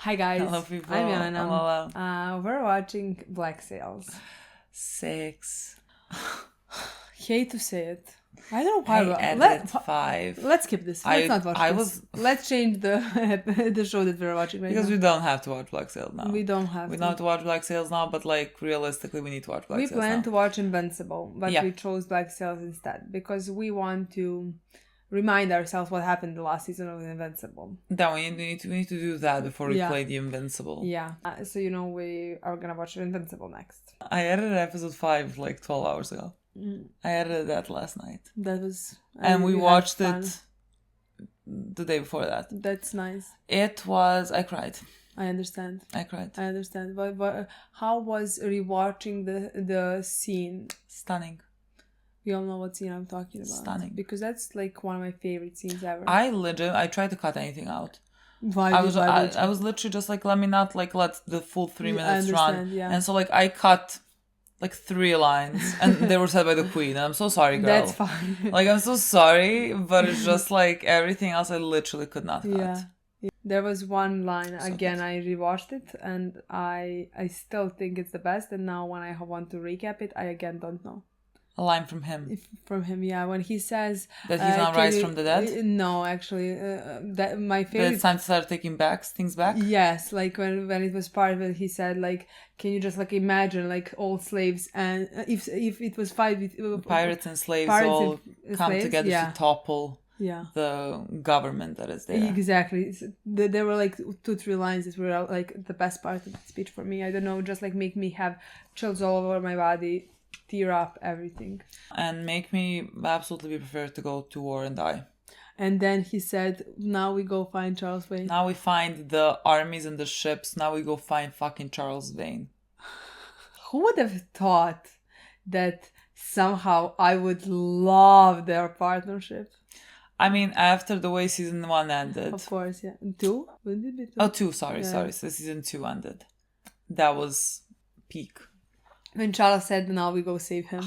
Hi guys, Hello people, I'm Milena. I'm Lola. We're watching Black Sails. 6. Hate to say it. I don't know I why. edited 5. Let's skip this. Let's not watch I this. was Let's change the the show that we're watching right because now. we don't have to watch Black Sails now. We don't have We to. don't have to watch Black Sails now, but like realistically, we need to watch Black Sails We planned now. to watch Invincible, but Yeah. we chose Black Sails instead because we want to remind ourselves what happened the last season of Invincible. Then we need to do that before we Yeah. play the Invincible. Yeah. So we are gonna watch Invincible next. I edited episode 5 like 12 hours ago. I edited that last night. That was. And we had watched fun. it the day before that. That's nice. I cried. I understand. I cried. I understand. But how was rewatching the scene? Stunning. We all know what scene I'm talking about. Stunning. Because that's like one of my favorite scenes ever. I tried to cut anything out. Why I would you? was literally just like, let me not like let the full 3 minutes run. Yeah. And so like I cut like 3 lines and they were said by the queen. And I'm so sorry, girl. That's fine. Like I'm so sorry, but it's just like everything else I literally could not cut. Yeah. There was one line So again. good. I rewatched it and I still think it's the best. And now when I want to recap it, I again don't know. A line from him. From him, yeah, when he says That he's not rise from the dead? No, actually, that my That favorite. it's time to start taking things back. Yes, like when it was part of it, he said like, "Can you just like imagine like all slaves and if it was Pirates and slaves pirates all and come slaves, together yeah. to topple Yeah, the government that is there. exactly. There were like 2-3 lines that were like the best part of the speech for me. I don't know, just like make me have chills all over my body. Tear up, everything. And make me absolutely be prepared to go to war and die. And then he said, now we go find Charles Wayne. Now we find the armies and the ships. Now we go find fucking Charles Vane. Who would have thought that somehow I would love their partnership? I mean, after the way season 1 ended. Of course, yeah. 2? Wouldn't it be 2? Oh, 2, sorry. Yeah. So season 2 ended. That was peak. When Charles said, now we go save him.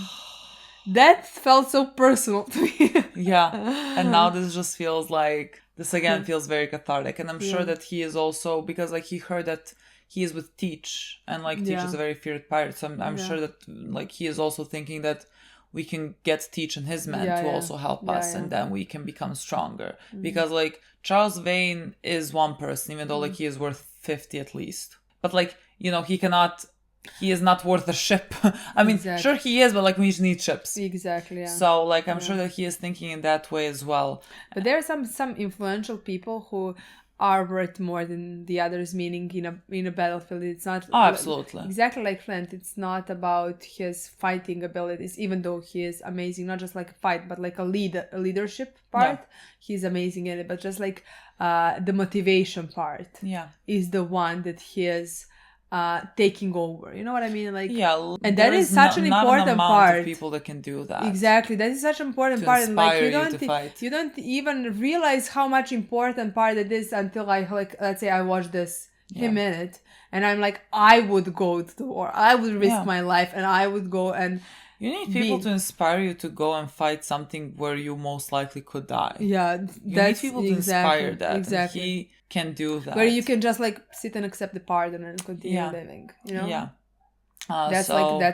That felt so personal to me. Yeah. And now this just feels like, this again feels very cathartic. And I'm sure that he is also, because like he heard that he is with Teach. And like Teach is a very feared pirate. So I'm sure that like he is also thinking that we can get Teach and his men to also help us. And then we can become stronger. Because like Charles Vane is one person, even though like he is worth 50 at least. But like, you know, he is not worth a ship. I mean, sure he is, but like we just need ships. Exactly, yeah. So like I'm sure that he is thinking in that way as well. But there are some influential people who are worth more than the others, meaning in a battlefield it's not absolutely exactly like Flint. It's not about his fighting abilities, even though he is amazing, not just like a fight, but like a leadership part. He's amazing in it, but just like the motivation part is the one that he is taking over. You know what I mean? Like, and that is such an important part. Of people that can do that. Exactly, that is such an important part, and like you don't even realize how much important part it is until I like, let's say I watch this him in it, and I'm like, I would go to war, I would risk my life, and I would go and. You need people to inspire you to go and fight something where you most likely could die. Yeah, you need people to inspire that. Exactly. And he can do that. Where you can just like sit and accept the pardon and continue living. You know? Yeah. That's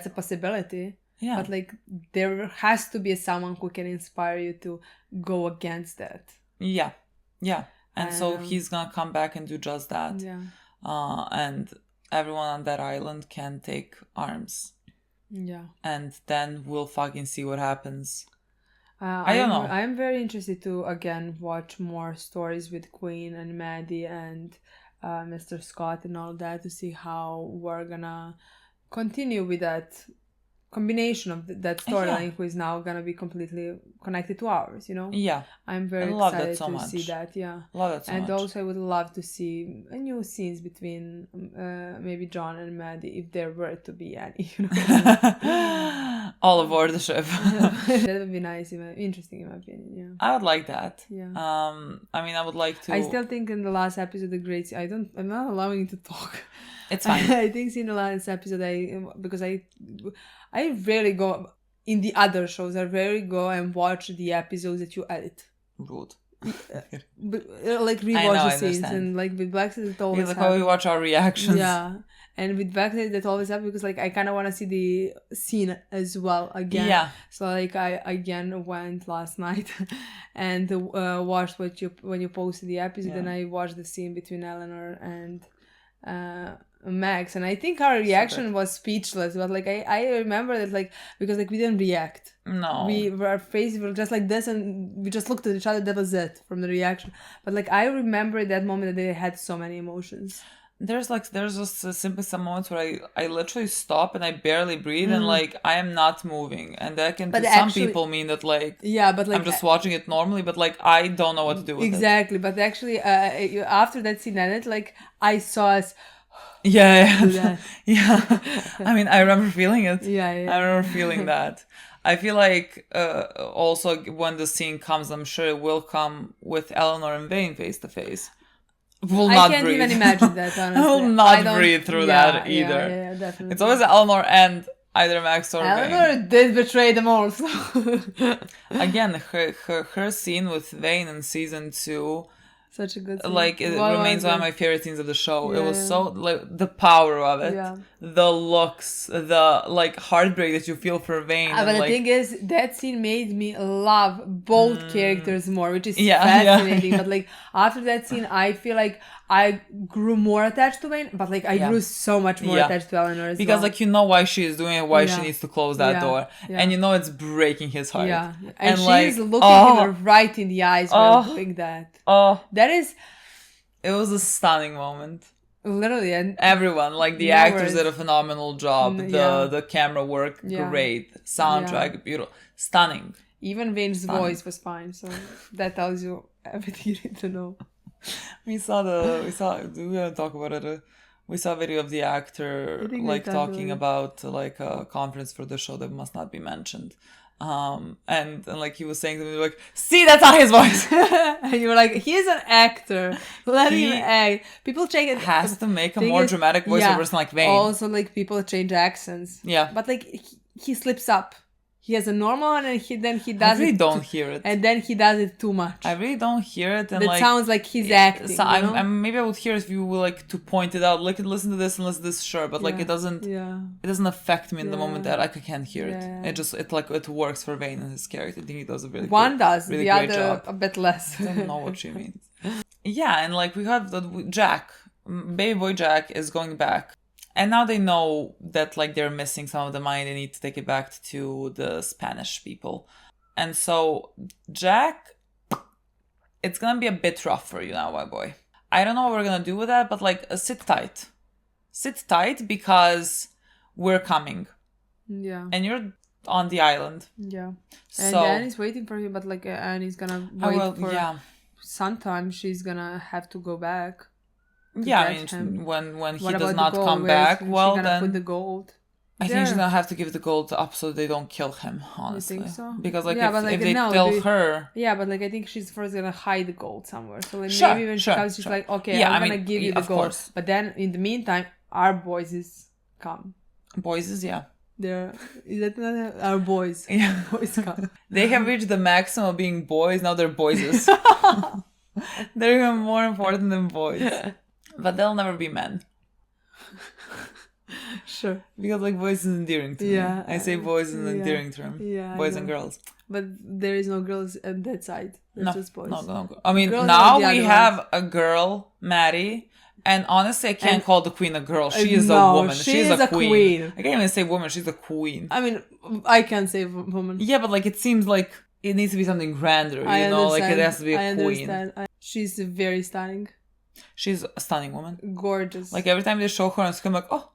a possibility. Yeah. But like there has to be someone who can inspire you to go against that. Yeah. Yeah. And so he's gonna come back and do just that. Yeah. And everyone on that island can take arms. Yeah. And then we'll fucking see what happens. I don't know. I'm very interested to again watch more stories with Queen and Maddie and Mr. Scott and all that to see how we're gonna continue with that combination of that storyline who is now gonna be completely connected to ours, you know? Yeah. I'm very excited to see that, Love that so much. And also I would love to see new scenes between maybe John and Maddie, if there were to be any, you know? All aboard the ship. That would be nice, interesting in my opinion, yeah. I would like that. Yeah. I mean, I would like to... I still think in the last episode, I'm not allowing you to talk. It's fine. I think in the last episode, because I rarely go in the other shows. I rarely go and watch the episodes that you edit. Rude. like rewatch the scenes, and like with backstage it always like how we watch our reactions. Yeah, and with backstage that always happens because like I kind of want to see the scene as well again. Yeah. So like I again went last night and watched when you posted the episode, and I watched the scene between Eleanor and Max, and I think our reaction was speechless. But like I remember that like because like we didn't react. No, our faces were just like this, and we just looked at each other. That was it from the reaction. But like I remember that moment that they had so many emotions. There's just simply some moments where I literally stop and I barely breathe and like I am not moving, and that can to some people mean that like but like I'm just watching it normally, but like I don't know what to do with exactly. But actually, after that scene ended, like I saw us. Yeah. I mean, I remember feeling it. Yeah. I remember feeling that. I feel like also when the scene comes, I'm sure it will come with Eleanor and Vane face to face. I can't even imagine that, honestly. I will not breathe through that either. Yeah, definitely. It's always Eleanor and either Max or Eleanor Vane. did betray them also. Again, her scene with Vane in season 2, such a good scene. Like it remains one of my favorite scenes of the show. It was so like the power of it, the looks, the like heartbreak that you feel for Vane. But the thing is, that scene made me love both characters more, which is fascinating. But like after that scene, I feel like I grew more attached to Vane, but like I grew so much more attached to Eleanor because like you know why she is doing it, why she needs to close that door, and you know it's breaking his heart. Yeah, and she's looking him right in the eyes while doing that. That is. It was a stunning moment. Literally, and everyone, like the actors did a phenomenal job. The camera work, great. Soundtrack, beautiful, stunning. Even Vane's voice was fine, so that tells you everything you need to know. We saw. We're gonna talk about it. We saw a video of the actor like talking about like a conference for the show that must not be mentioned. And like he was saying to me like, see, that's not his voice. And you were like, he is an actor, let him act. People change it, has to make a more dramatic voice for a person like Vane. Also like people change accents, but like he slips up. He has a normal one, and then he does it. I really don't hear it. And then he does it too much. I really don't hear it. And it sounds like he's acting. So maybe I would hear it if you were like to point it out. Listen to this and listen to this, sure. But like it doesn't affect me in the moment that like, I can't hear it. It works for Vane and his character. I think he does a really the great other job. A bit less. I don't know what she means. Yeah, and like we have Jack, baby boy Jack is going back. And now they know that like they're missing some of the money. They need to take it back to the Spanish people. And so Jack, it's going to be a bit rough for you now, my boy. I don't know what we're going to do with that, but like sit tight. Sit tight because we're coming. Yeah. And you're on the island. Yeah. And Annie's waiting for you, but like Annie's going to wait for sometime she's going to have to go back. Yeah, I mean, when he does not come back, well then put the gold. I think she's gonna have to give the gold up so they don't kill him. Honestly, you think so? Because like if they tell her, but like I think she's first gonna hide the gold somewhere. So like maybe when she comes, she's like, okay, I'm gonna give you the gold. Course. But then in the meantime, our boys come. Is our boys? Yeah, boys come. They have reached the maximum of being boys. Now they're boyses. They're even more important than boys. But they'll never be men. Sure. Because like boys is endearing to me. I say boys is an endearing term. Yeah, boys and girls. But there is no girls on that side. There's just boys. No. I mean, girls now we have a girl, Maddie. And honestly, I can't call the queen a girl. She is a woman. She's a queen. I can't even say woman. She's a queen. I mean, I can't say woman. Yeah, but like it seems like it needs to be something grander. You know, like it has to be a queen. She's very stunning. She's a stunning woman. Gorgeous. Like every time they show her on screen, I'm like, oh.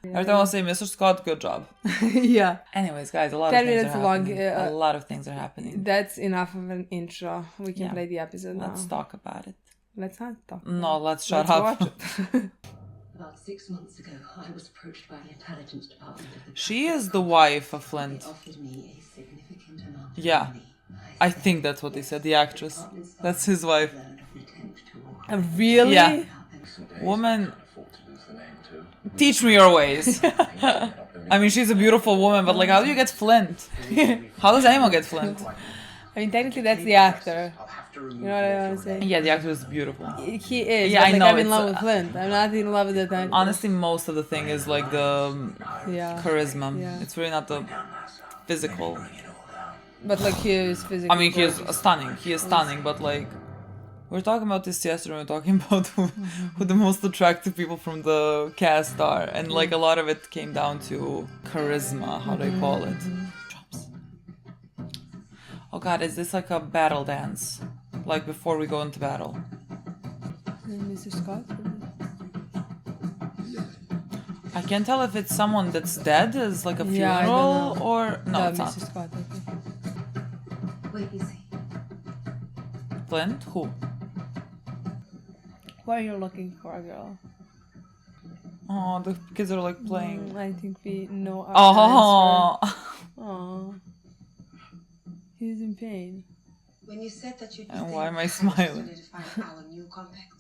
Every time I'll say, Mr. Scott, good job. Yeah. Anyways, guys, a lot of things are happening. A lot of things are happening. That's enough of an intro. We can play the episode now. Let's talk about it. Let's not talk. No, let's shut up. Watch it. About 6 months ago, I was approached by the intelligence department of the She is the wife of Flint. They offered me a significant amount of money. I think that's what they said, the actress. That's his wife. Really? Yeah. Woman, teach me your ways. I mean, she's a beautiful woman, but like, how do you get Flint? How does anyone get Flint? I mean, technically that's the actor. You know what I want to say? Yeah, the actor is beautiful. He is. Yeah, but, I like, know, I'm in it's, love with Flint. I'm not in love with the actor. Honestly, most of the thing is like the charisma. Yeah. It's really not the physical. But like he is physically I mean, he is gorgeous. stunning. He is stunning, but like we were talking about this yesterday. We were talking about who the most attractive people from the cast are, and like a lot of it came down to charisma. How do they call it? Drops. Oh God, is this like a battle dance? Like before we go into battle? Mr. Scott? I can't tell if it's someone that's dead, is like a Yeah, I funeral, don't know. or no, it's Mr. not. Scott, I think. Wait, you see. Flint? Who? Why are you looking for a girl? Oh, the kids are like playing. I think we know our Oh, answer. Oh. He's in pain. When you said that you'd be and staying why am I behind to smiling? solidify our new compact,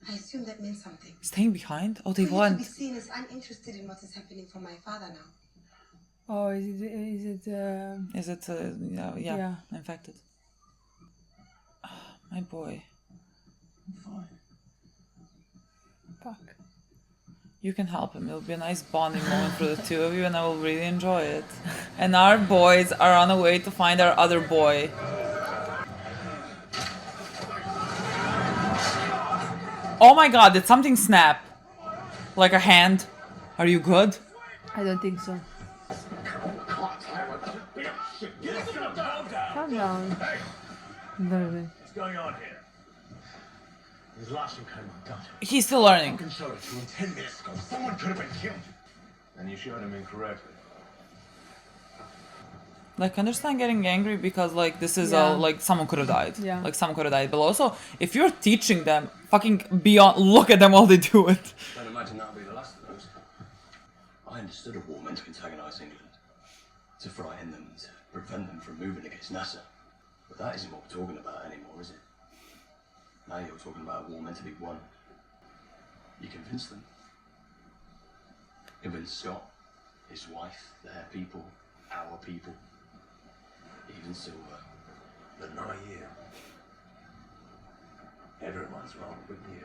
I assume that meant something. Staying behind? Oh, they For you to be want. seen as uninterested in what is happening for my father now. Oh, is it Is it? Yeah, infected. My boy. fuck. You can help him. It'll be a nice bonding moment for the two of you, and I will really enjoy it. And our boys are on the way to find our other boy. Oh my God! Did something snap? Like a hand? Are you good? I don't think so. Calm down. Literally. What's going on here? His last came undone. He's still learning. I showed it to him 10 minutes ago. Someone could have been killed. And you showed him incorrectly. Like, understand getting angry because, like, this is Yeah. like, someone could have died. Yeah. Like, someone could have died. But also, if you're teaching them, fucking look at them while they do it. Don't imagine that'll be the last of those. I understood a war meant to antagonize England. To frighten them, to prevent them from moving against NASA. But that isn't what we're talking about anymore, is it? Now you're talking about a war meant to be won. You convinced them. Convinced Scott, his wife, their people, our people. Even Silver. But not you. Everyone's wrong but you.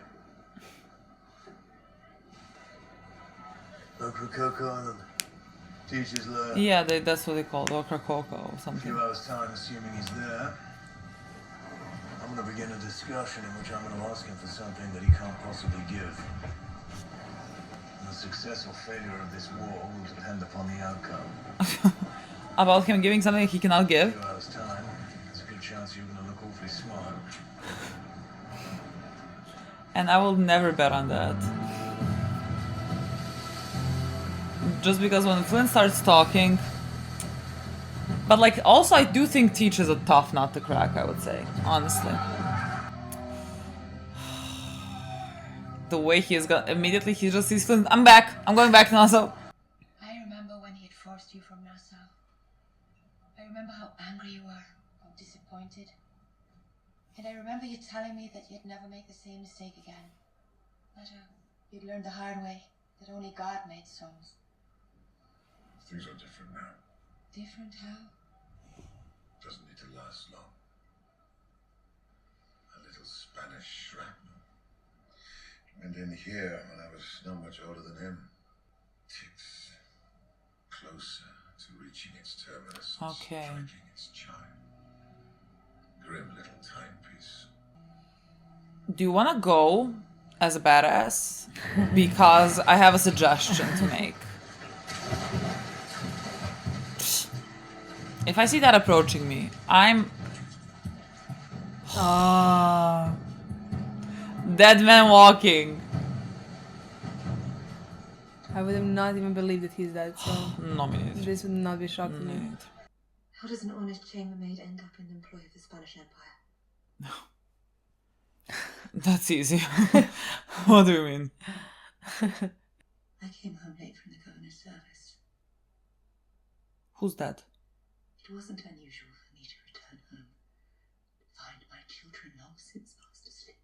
Coco Island. Teachers learn. Yeah, that's what they call it, Okra Coco or A something. few hours' time, assuming he's there. I'm going to begin a discussion in which I'm going to ask him for something that he can't possibly give. And the success or failure of this war will depend upon the outcome. About him giving something he cannot A give? few hours' time, there's a good chance you're going to look awfully smart. And I will never bet on that. Just because when Flynn starts talking... But like, also I do think Teach is a tough nut to crack, I would say, honestly. The way he is gonna... Immediately he just sees Flynn, I'm back! I'm going back to Nassau! I remember when he had forced you from Nassau. I remember how angry you were, how disappointed. And I remember you telling me that you'd never make the same mistake again. That you'd learned the hard way, that only God made sons. Things are different now. Different how? Doesn't need to last long. A little Spanish shrapnel. Went in here when I was not much older than him. Ticks closer to reaching its terminus. and Okay. Striking its chime. Grim little timepiece. Do you wanna go as a badass? Because I have a suggestion to make. If I see that approaching me, I'm... Dead man walking. I would have not even believed that he's dead, so No, me neither. this would not be shocking Me me. neither. How does an honest chambermaid end up in the employ of the Spanish Empire? That's easy. What do you mean? I came home late from the governor's service. Who's that? It wasn't unusual for me to return home, to find my children long since fast asleep.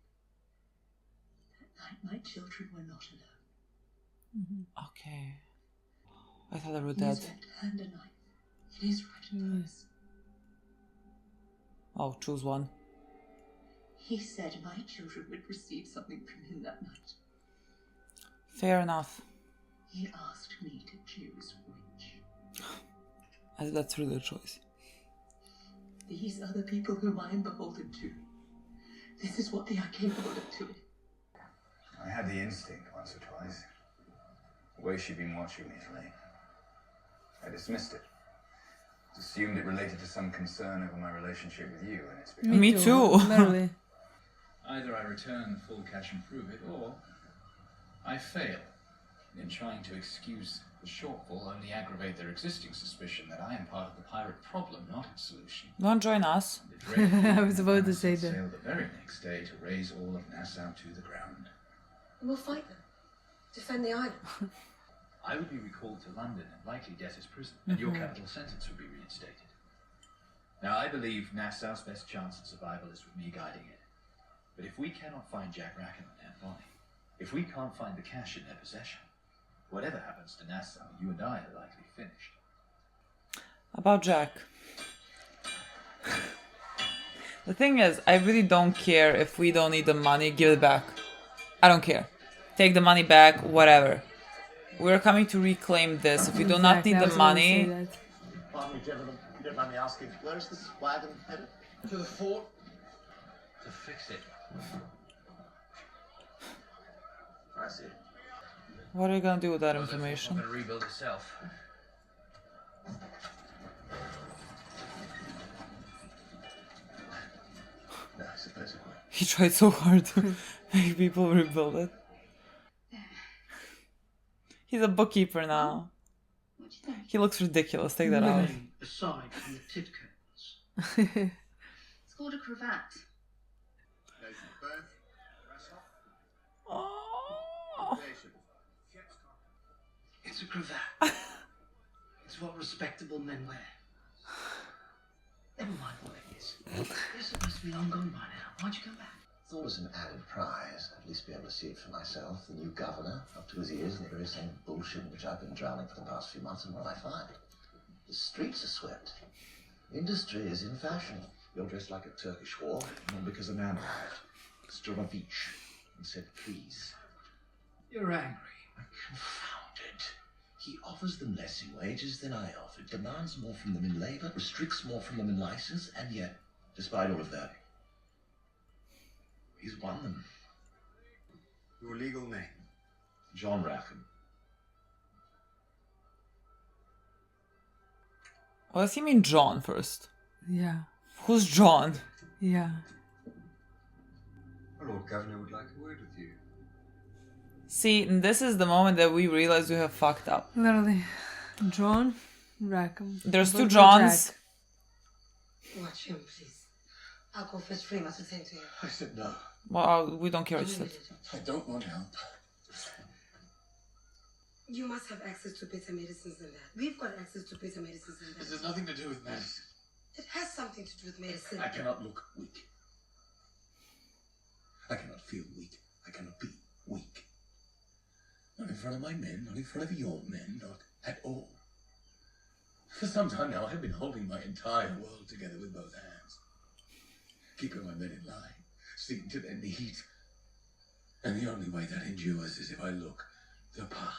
That night, my children were not alone. Okay. I thought they were In dead. his left hand a knife, in his right a purse. Oh, choose one. He said my children would receive something from him that night. Fair enough. He asked me to choose which. As that's really a choice. These are the people whom I am beholden to. This is what they are capable of doing. I had the instinct once or twice. The way she'd been watching me lately. I dismissed it. Assumed it related to some concern over my relationship with you, and it's become... Me too. Literally. Either I return full cash and prove it, or I fail. In trying to excuse the shortfall, only aggravate their existing suspicion that I am part of the pirate problem, not its solution. Don't join us. I was about to say that. Sailed the very next day to raise all of Nassau to the ground. We'll fight them. Defend the island. I would be recalled to London and likely debtor's prison, and your capital sentence would be reinstated. Now, I believe Nassau's best chance of survival is with me guiding it. But if we cannot find Jack Rackham and Aunt Bonnie, if we can't find the cash in their possession, whatever happens to Nassau, you and I are likely finished. About Jack. The thing is, I really don't care if we don't need the money, give it back. I don't care. Take the money back, whatever. We're coming to reclaim this. If we do not need the money... Pardon me, gentlemen, if you don't mind me asking, where is this wagon headed? To the fort to fix it. I see. What are you gonna do with that information? I'm gonna rebuild itself. No, I suppose it will. He tried so hard to make people rebuild it. He's a bookkeeper now. What do you think? He looks ridiculous. Take that out. Aside from the tit cables. It's called a cravat. Oh. It's a cravat. It's what respectable men wear. Never mind what it is. You're supposed to be long gone by now. Why'd you come back? Thought as an added prize, at least be able to see it for myself. The new governor, up to his ears in the very same bullshit in which I've been drowning for the past few months, and what I find? The streets are swept. Industry is in fashion. You're dressed like a Turkish whore, not because a man arrived. Stromovich, and said, please. You're angry. I'm confounded. He offers them less in wages than I offered, demands more from them in labor, restricts more from them in license, and yet, despite all of that, he's won them. Your legal name? John Rackham. Oh, does he mean John first? Yeah. Who's John? Yeah. Our Lord Governor would like a word with you. See, and this is the moment that we realize we have fucked up. Literally. John Rackham. There's two But Johns. Jack. Watch him, please. I'll go fetch Freeman to tend to him. I said no. Well, we don't care what you said. I don't want help. You must have access to better medicines than that. We've got access to better medicines than This that. has nothing to do with medicine. It has something to do with medicine. I cannot look weak. I cannot feel weak. I cannot be weak. Not in front of my men, not in front of your men, not at all. For some time now, I have been holding my entire world together with both hands. Keeping my men in line, seeing to their needs. And the only way that endures is if I look the part.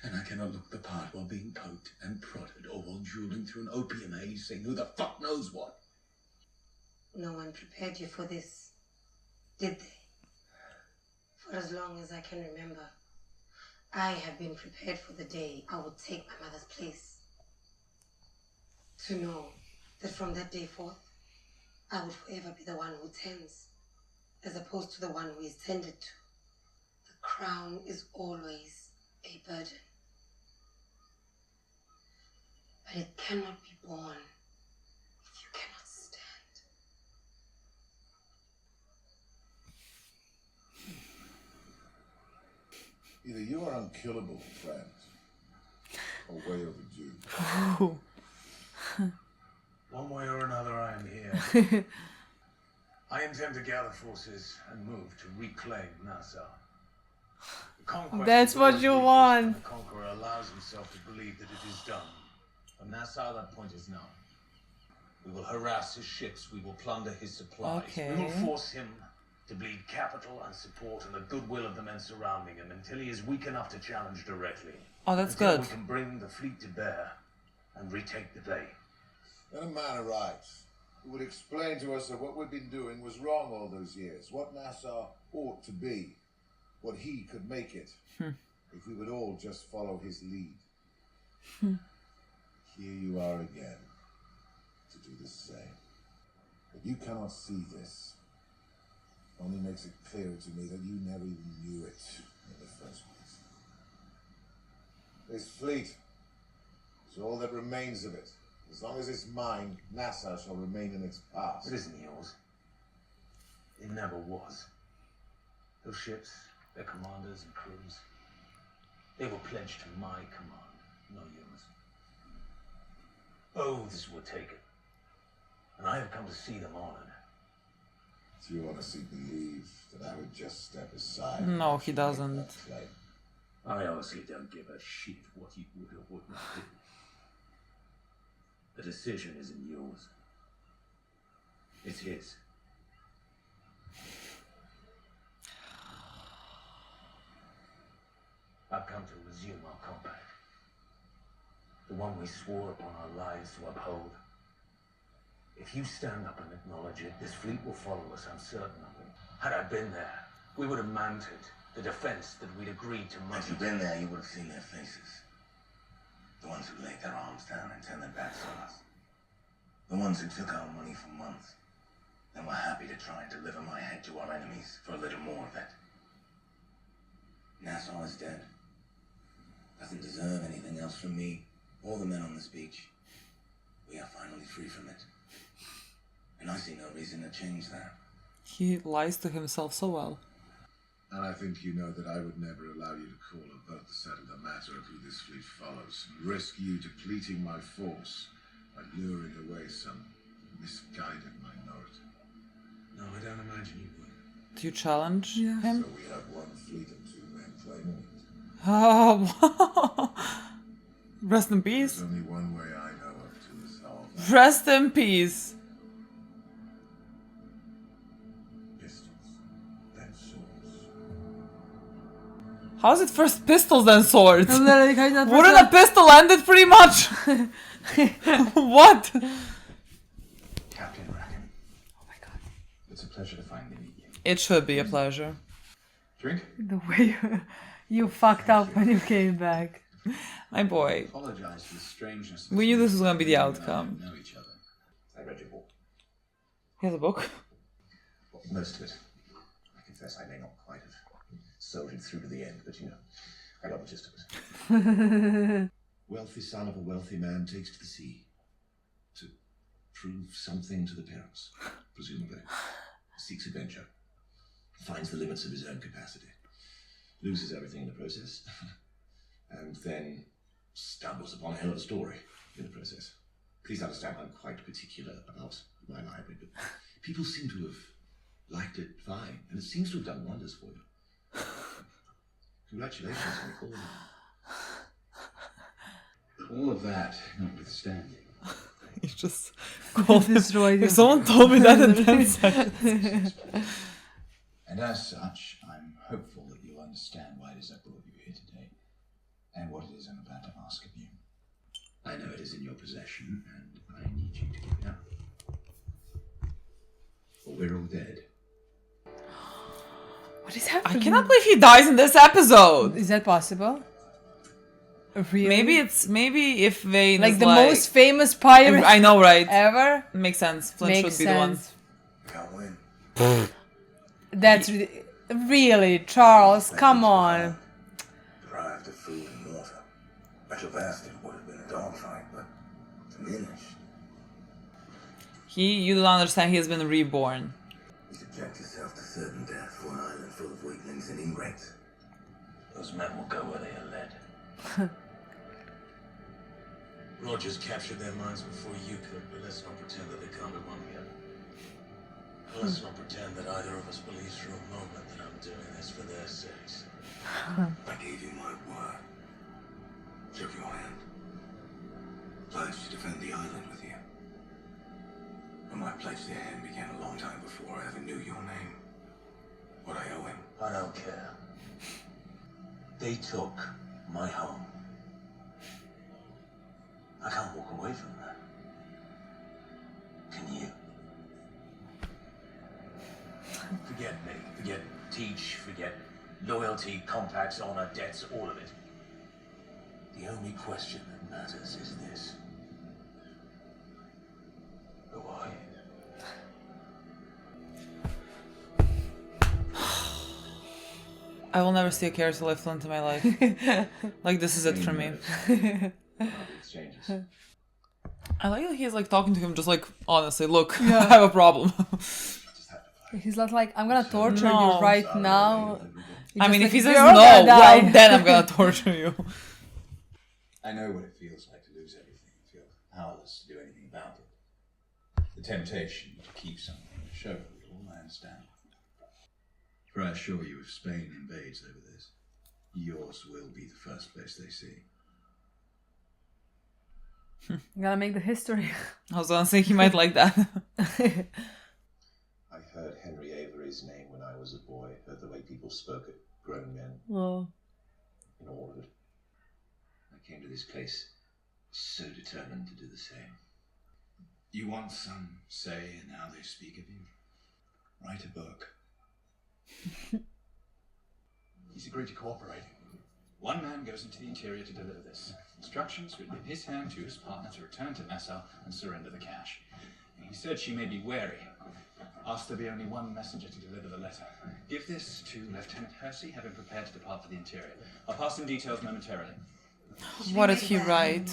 And I cannot look the part while being poked and prodded, or while drooling through an opium haze saying who the fuck knows what. No one prepared you for this, did they? For as long as I can remember, I have been prepared for the day I would take my mother's place. To know that from that day forth, I would forever be the one who tends, as opposed to the one who is tended to. The crown is always a burden. But it cannot be borne if you cannot stand. Either you are unkillable, friends, or way overdue. One way or another, I am here. I intend to gather forces and move to reclaim Nassau. The conquest That's is what always you weakest want. when the conqueror allows himself to believe that it is done. For Nassau, that point is known. We will harass his ships. We will plunder his supplies. Okay. We will force him to bleed capital and support and the goodwill of the men surrounding him until he is weak enough to challenge directly. Oh, that's until good. we can bring the fleet to bear and retake the bay. Then a man arrives who would explain to us that what we've been doing was wrong all those years, what Nassau ought to be, what he could make it, if we would all just follow his lead. Here you are again, to do the same. But you cannot see this. Only makes it clearer to me that you never even knew it in the first place. This fleet is all that remains of it. As long as it's mine, Nassau shall remain in its past. It isn't yours. It never was. Those ships, their commanders and crews, they were pledged to my command, not yours. Oaths were taken, and I have come to see them honored. Do you honestly believe that I would just step aside? No, he doesn't. I honestly don't give a shit what he would or would not do. The decision isn't yours. It's his. I've come to resume our compact. The one we swore upon our lives to uphold. If you stand up and acknowledge it, this fleet will follow us, I'm certain of it. Had I been there, we would have mounted the defense that we'd agreed to mount. Had you been there, you would have seen their faces. The ones who laid their arms down and turned their backs on us. The ones who took our money for months, then were happy to try and deliver my head to our enemies for a little more of it. Nassau is dead. Doesn't deserve anything else from me or the men on this beach. We are finally free from it. And I see no reason to change that. He lies to himself so well. And I think you know that I would never allow you to call a vote to settle the matter of who this fleet follows, and risk you depleting my force by luring away some misguided minority. No, I don't imagine you would. Do you challenge him? So we have one fleet and two men claiming it. Oh, rest in peace. There's only one way I know of to resolve that. Rest in peace. Pistols, then swords. How's it first pistols then swords? Wouldn't Wouldn't a pistol end it pretty much? What? Captain Rackham. Oh my god. It's a pleasure to finally meet you. It should be a pleasure. Drink? The way you fucked up when you came back. My boy. Apologize for the strangeness. We knew this was gonna be the You and I outcome. know each other. I read your book. He has a book? Well, most of it. I confess I may not quite have soldiered through to the end, but you know, I got the gist of it. Wealthy son of a wealthy man takes to the sea to prove something to the parents, presumably. Seeks adventure. Finds the limits of his own capacity. Loses everything in the process. And then stumbles upon a hell of a story in the process. Please understand I'm quite particular about my library, but people seem to have liked it fine, and it seems to have done wonders for you. Congratulations on the call. All of that notwithstanding. He's just called Destroyed If him. someone told me that in 10 seconds. And as such, I'm hopeful that you'll understand why it is I brought you here today, and what it is I'm about to ask of you. I know it is in your possession, and I need you to give it up. For we're all dead. What is I happening? cannot believe he dies in this episode. Is that possible? Really? Maybe if Vane like is the most famous pirate I know, right? ever. Makes sense. Flint Makes should be the one. sense. Can't win. That's really Charles. Come on. Deprived of food and water. Special bastard would have been a dogfight, but diminished. You don't understand. He has been reborn. You subject yourself to certain death for an island full of weaklings and ingrates. Those men will go where they are led. Rogers captured their minds before you could, but let's not pretend that they can't be won again. Let's not pretend that either of us believes for a moment that I'm doing this for their sakes. I gave you my word. Shook your hand. Pledged to defend the island with you. don't care. They took my home. I can't walk away from that. Can you? Forget me. Forget Teach. Forget loyalty, compacts, honor, debts, all of it. The only question that matters is this. Who are you? I will never see a character like Flint in my life. Like, this is it for me. Exchanges. I like that he's like talking to him just like, honestly, look, I have a problem. He's not like, I'm gonna torture you right now. I mean, if he says "You're no, gonna die." well, then I'm gonna torture you. I know what it feels like to lose everything, feel powerless to do anything about it. The temptation to keep something, to show it all, I understand. For I assure you, if Spain invades over this, yours will be the first place they see. You gotta make the history. I was gonna say he might like that. I heard Henry Avery's name when I was a boy, heard the way people spoke at grown men. Oh. In all of it. I came to this place so determined to do the same. You want some say in how they speak of you? Write a book. He's agreed to cooperate. One man goes into the interior to deliver this. Instructions written in his hand to his partner to return to Nassau and surrender the cash. He said she may be wary. Ask there be only one messenger to deliver the letter. Give this to Lieutenant Hersey, have him prepared to depart for the interior. I'll pass him details momentarily. What did he write?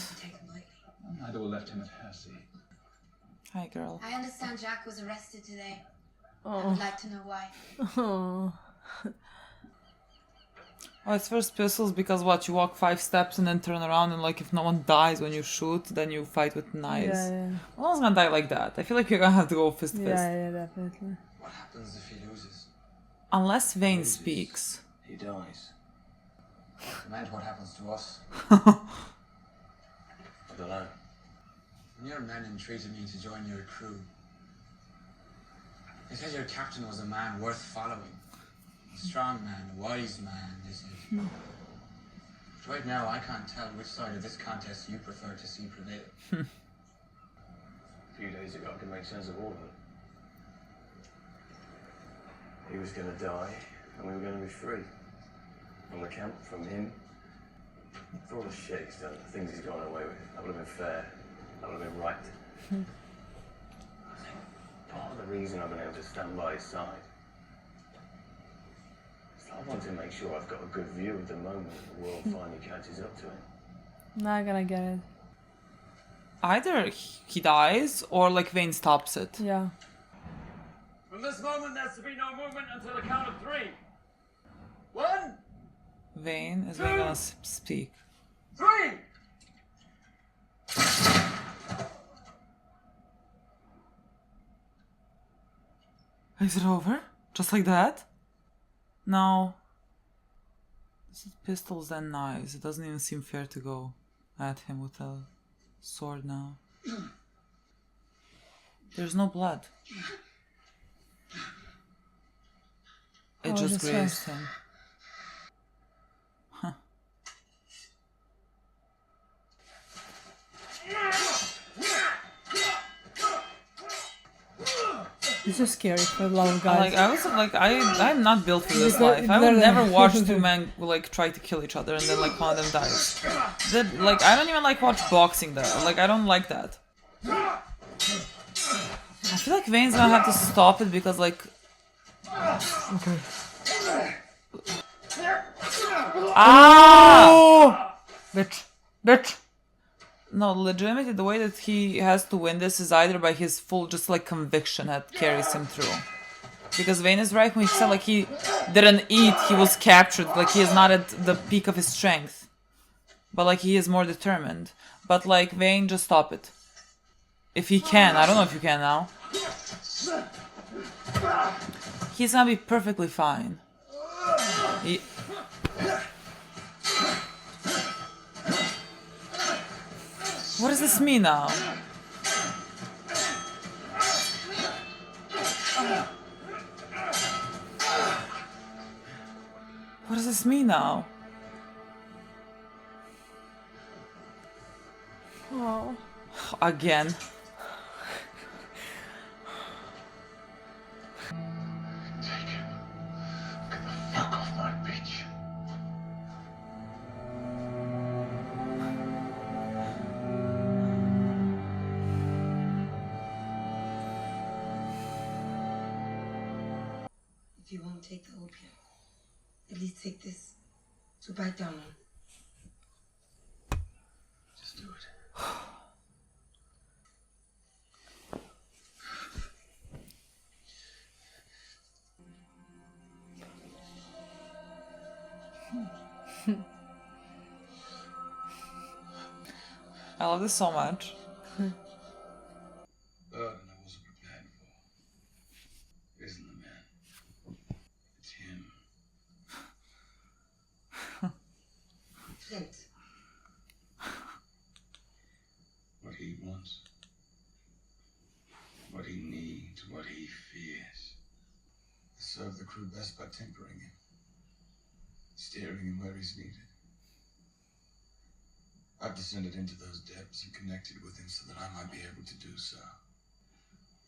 Neither will Lieutenant Hersey. Hi, girl. I understand Jack was arrested today. I Oh. would like to know why. Oh. Oh, it's first pistols because what? You walk 5 steps and then turn around and like if no one dies when you shoot, then you fight with knives. Yeah. No one's gonna die like that. I feel like you're gonna have to go fist to fist. Yeah, definitely. What happens if he loses? Unless Vane speaks. He dies. Mind what happens to us. I don't know. When your men entreated me to join your crew, they said your captain was a man worth following. A strong man, a wise man, they said. But right now, I can't tell which side of this contest you prefer to see prevail. A few days ago, I could make sense of all of it. He was going to die, and we were going to be free. From the camp, from him. For all the shit he's done, the things he's gone away with, that would have been fair. That would have been right. I think part of the reason I've been able to stand by his side is that I want to make sure I've got a good view of the moment the world finally catches up to him. Not gonna get it. Either he dies or like Vane stops it. Yeah. From this moment, there's to be no movement until the count of 3. 1, Vane is Vane gonna speak. 3. Is it over? Just like that? No. This is pistols and knives. It doesn't even seem fair to go at him with a sword now. There's no blood. It just grazed him. Huh. It's so scary for the love of God. I'm not built for this life. I would never watch two men like try to kill each other and then like one of them dies. I don't even like watch boxing there. Like I don't like that. I feel like Vane's gonna have to stop it because like. Okay. Ah! Bitch. No, legitimately, the way that he has to win this is either by his full, just like conviction that carries him through. Because Vane is right when he said like he didn't eat, he was captured, like he is not at the peak of his strength. But like he is more determined. But like Vane, just stop it. If he can, I don't know if you can now. He's gonna be perfectly fine. What does this mean now? What does this mean now? Oh. Again. Take him. Get the fuck off my beach. If you won't take the opium, at least take this to bite down on. Just do it. I love this so much. Burden I wasn't prepared for. Isn't the man? It's him. Flint. What he wants. What he needs. What he fears. Serve the crew best by tempering him. Steering him where he's needed. I've descended into those depths and connected with him so that I might be able to do so.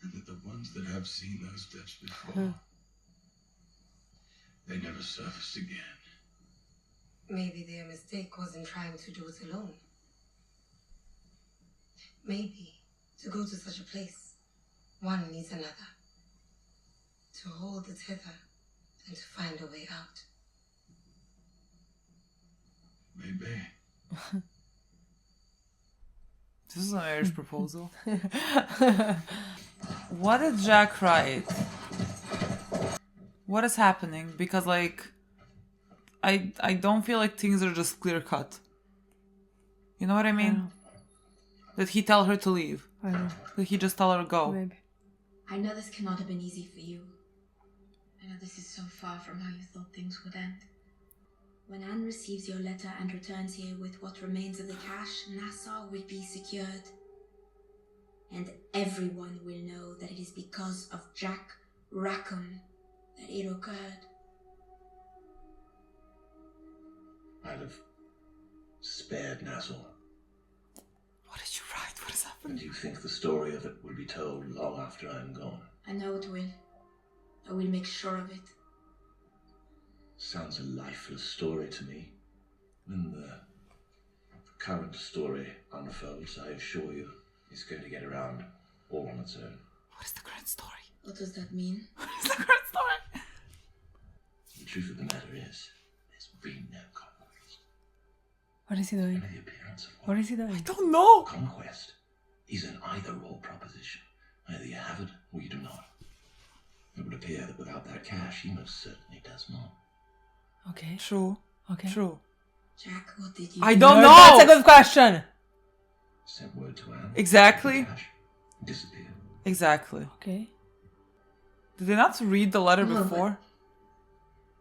And that the ones that have seen those depths before, they never surfaced again. Maybe their mistake was in trying to do it alone. Maybe to go to such a place, one needs another. To hold the tether and to find a way out. Maybe. This is a marriage proposal. What did Jack write? What is happening? Because like I don't feel like things are just clear cut. You know what I mean? Did he tell her to leave? I know. Did he just tell her to go? Maybe. I know this cannot have been easy for you. I know this is so far from how you thought things would end. When Anne receives your letter and returns here with what remains of the cash, Nassau will be secured. And everyone will know that it is because of Jack Rackham that it occurred. I'd have spared Nassau. What did you write? What is happening? And you think the story of it will be told long after I'm gone? I know it will. I will make sure of it. Sounds a lifeless story to me. When the current story unfolds, I assure you, it's going to get around all on its own. What is the current story? What does that mean? What is the current story? The truth of the matter is, there's been no conquest. What is he doing? Only the appearance of one. What is he doing? I don't know. Conquest is an either-or proposition. Either you have it or you do not. It would appear that without that cash, he most certainly does not. Okay. True. Okay. True. Jack, what did you I do? don't know. That's a good question. Sent word to Anne. Exactly. Cash disappeared. Exactly. Okay. Did they not read the letter No, before?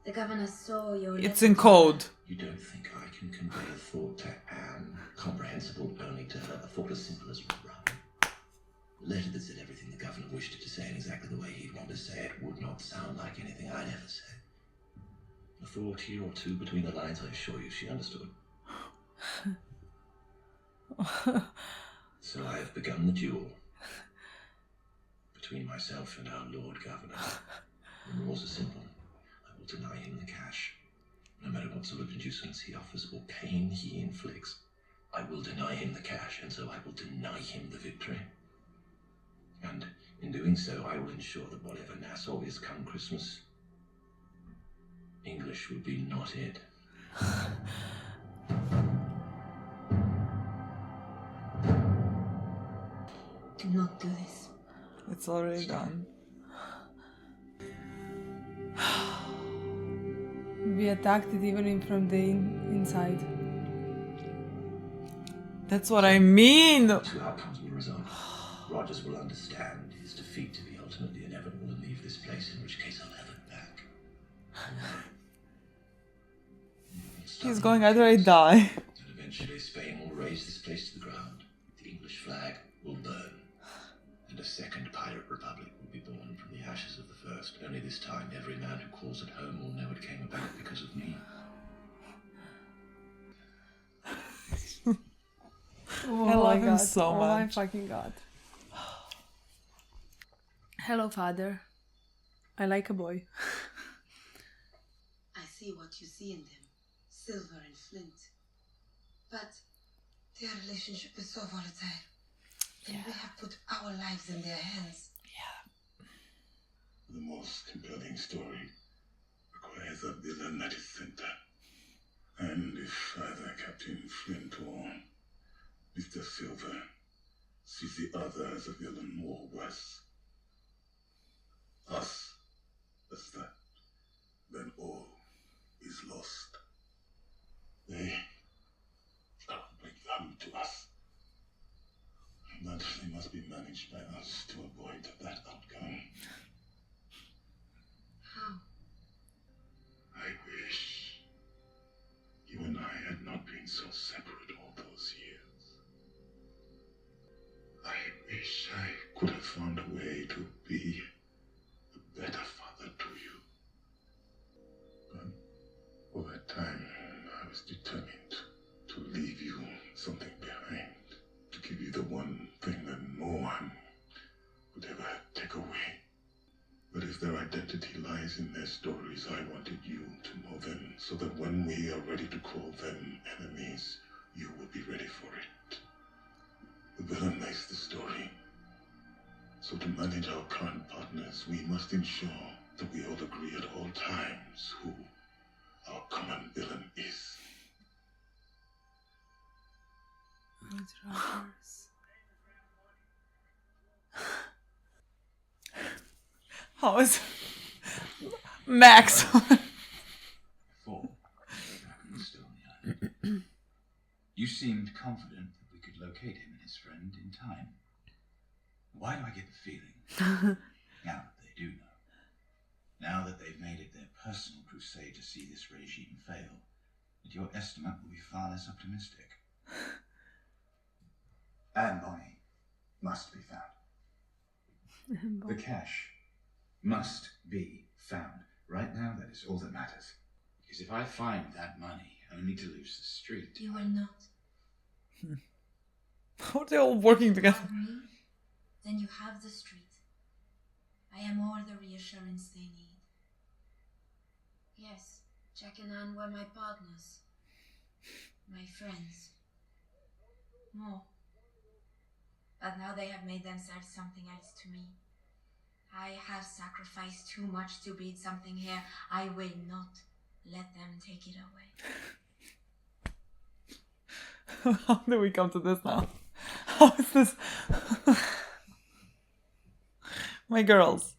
The governor saw your It's letter. in code. You don't think I can convey a thought to Anne, comprehensible only to her, a thought as simple as run? A letter that said everything the governor wished it to say in exactly the way he'd want to say it would not sound like anything I'd ever say. A thought here or two between the lines, I assure you she understood. So I have begun the duel between myself and our Lord Governor. The rules are simple. I will deny him the cash. No matter what sort of inducements he offers or pain he inflicts, I will deny him the cash, and so I will deny him the victory. And in doing so, I will ensure that whatever Nassau is come Christmas, English will be not it. Do not do this. It's already done. We attacked it even from the inside. That's what I mean. Two outcomes will result. Rogers will understand his defeat to be ultimately inevitable and leave this place, in which case I'll have it back. He's going, either I die. And eventually Spain will raise this place to the ground. The English flag will burn. And a second pirate republic will be born from the ashes of the first. Only this time every man who calls it home will know it came about because of me. Oh I love him God. so Oh much. my fucking God. Hello, father. I like a boy. I see what you see in them, silver and flint. But their relationship is so volatile. And we have put our lives in their hands. The most compelling story requires a villain at its center. And if either Captain Flint or Mr. Silver sees the other as a villain or worse, us as that, then all is lost. They bring them to us. But they must be managed by us to avoid that outcome. How? I wish you and I had not been so separate all those years. I wish I could have found a way to be a better father to you. But for that time, I was determined to leave you something behind, to give you the one thing that no one would ever take away. But if their identity lies in their stories, I wanted you to know them so that when we are ready to call them enemies, you will be ready for it. The villain makes the story. So to manage our current partners, we must ensure that we all agree at all times who our common villain is. How is Max? You seemed confident that we could locate him and his friend in time. Why do I get the feeling, now that they do know, now that they've made it their personal crusade to see this regime fail, that your estimate will be far less optimistic? And money must be found. The cash must be found. Right now, that is all that matters. Because if I find that money, only to lose the street... You will not. How are they all working together? Have me, then you have the street. I am all the reassurance they need. Yes, Jack and Anne were my partners. My friends. More. But now they have made themselves something else to me. I have sacrificed too much to build something here. I will not let them take it away. How do we come to this now? How is this? My girls.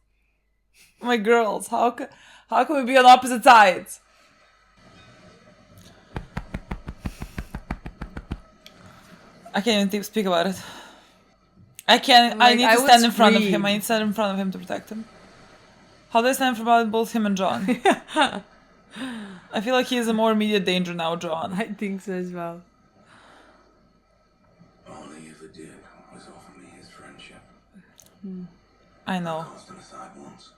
My girls. How can we be on opposite sides? I can't even speak about it. I can't. Like, I need to stand in front of him. I need to stand in front of him to protect him. How do I stand in front of both him and John? I feel like he is a more immediate danger now, John. I think so as well. All he ever did was offer me his friendship. I know. I cast him aside once.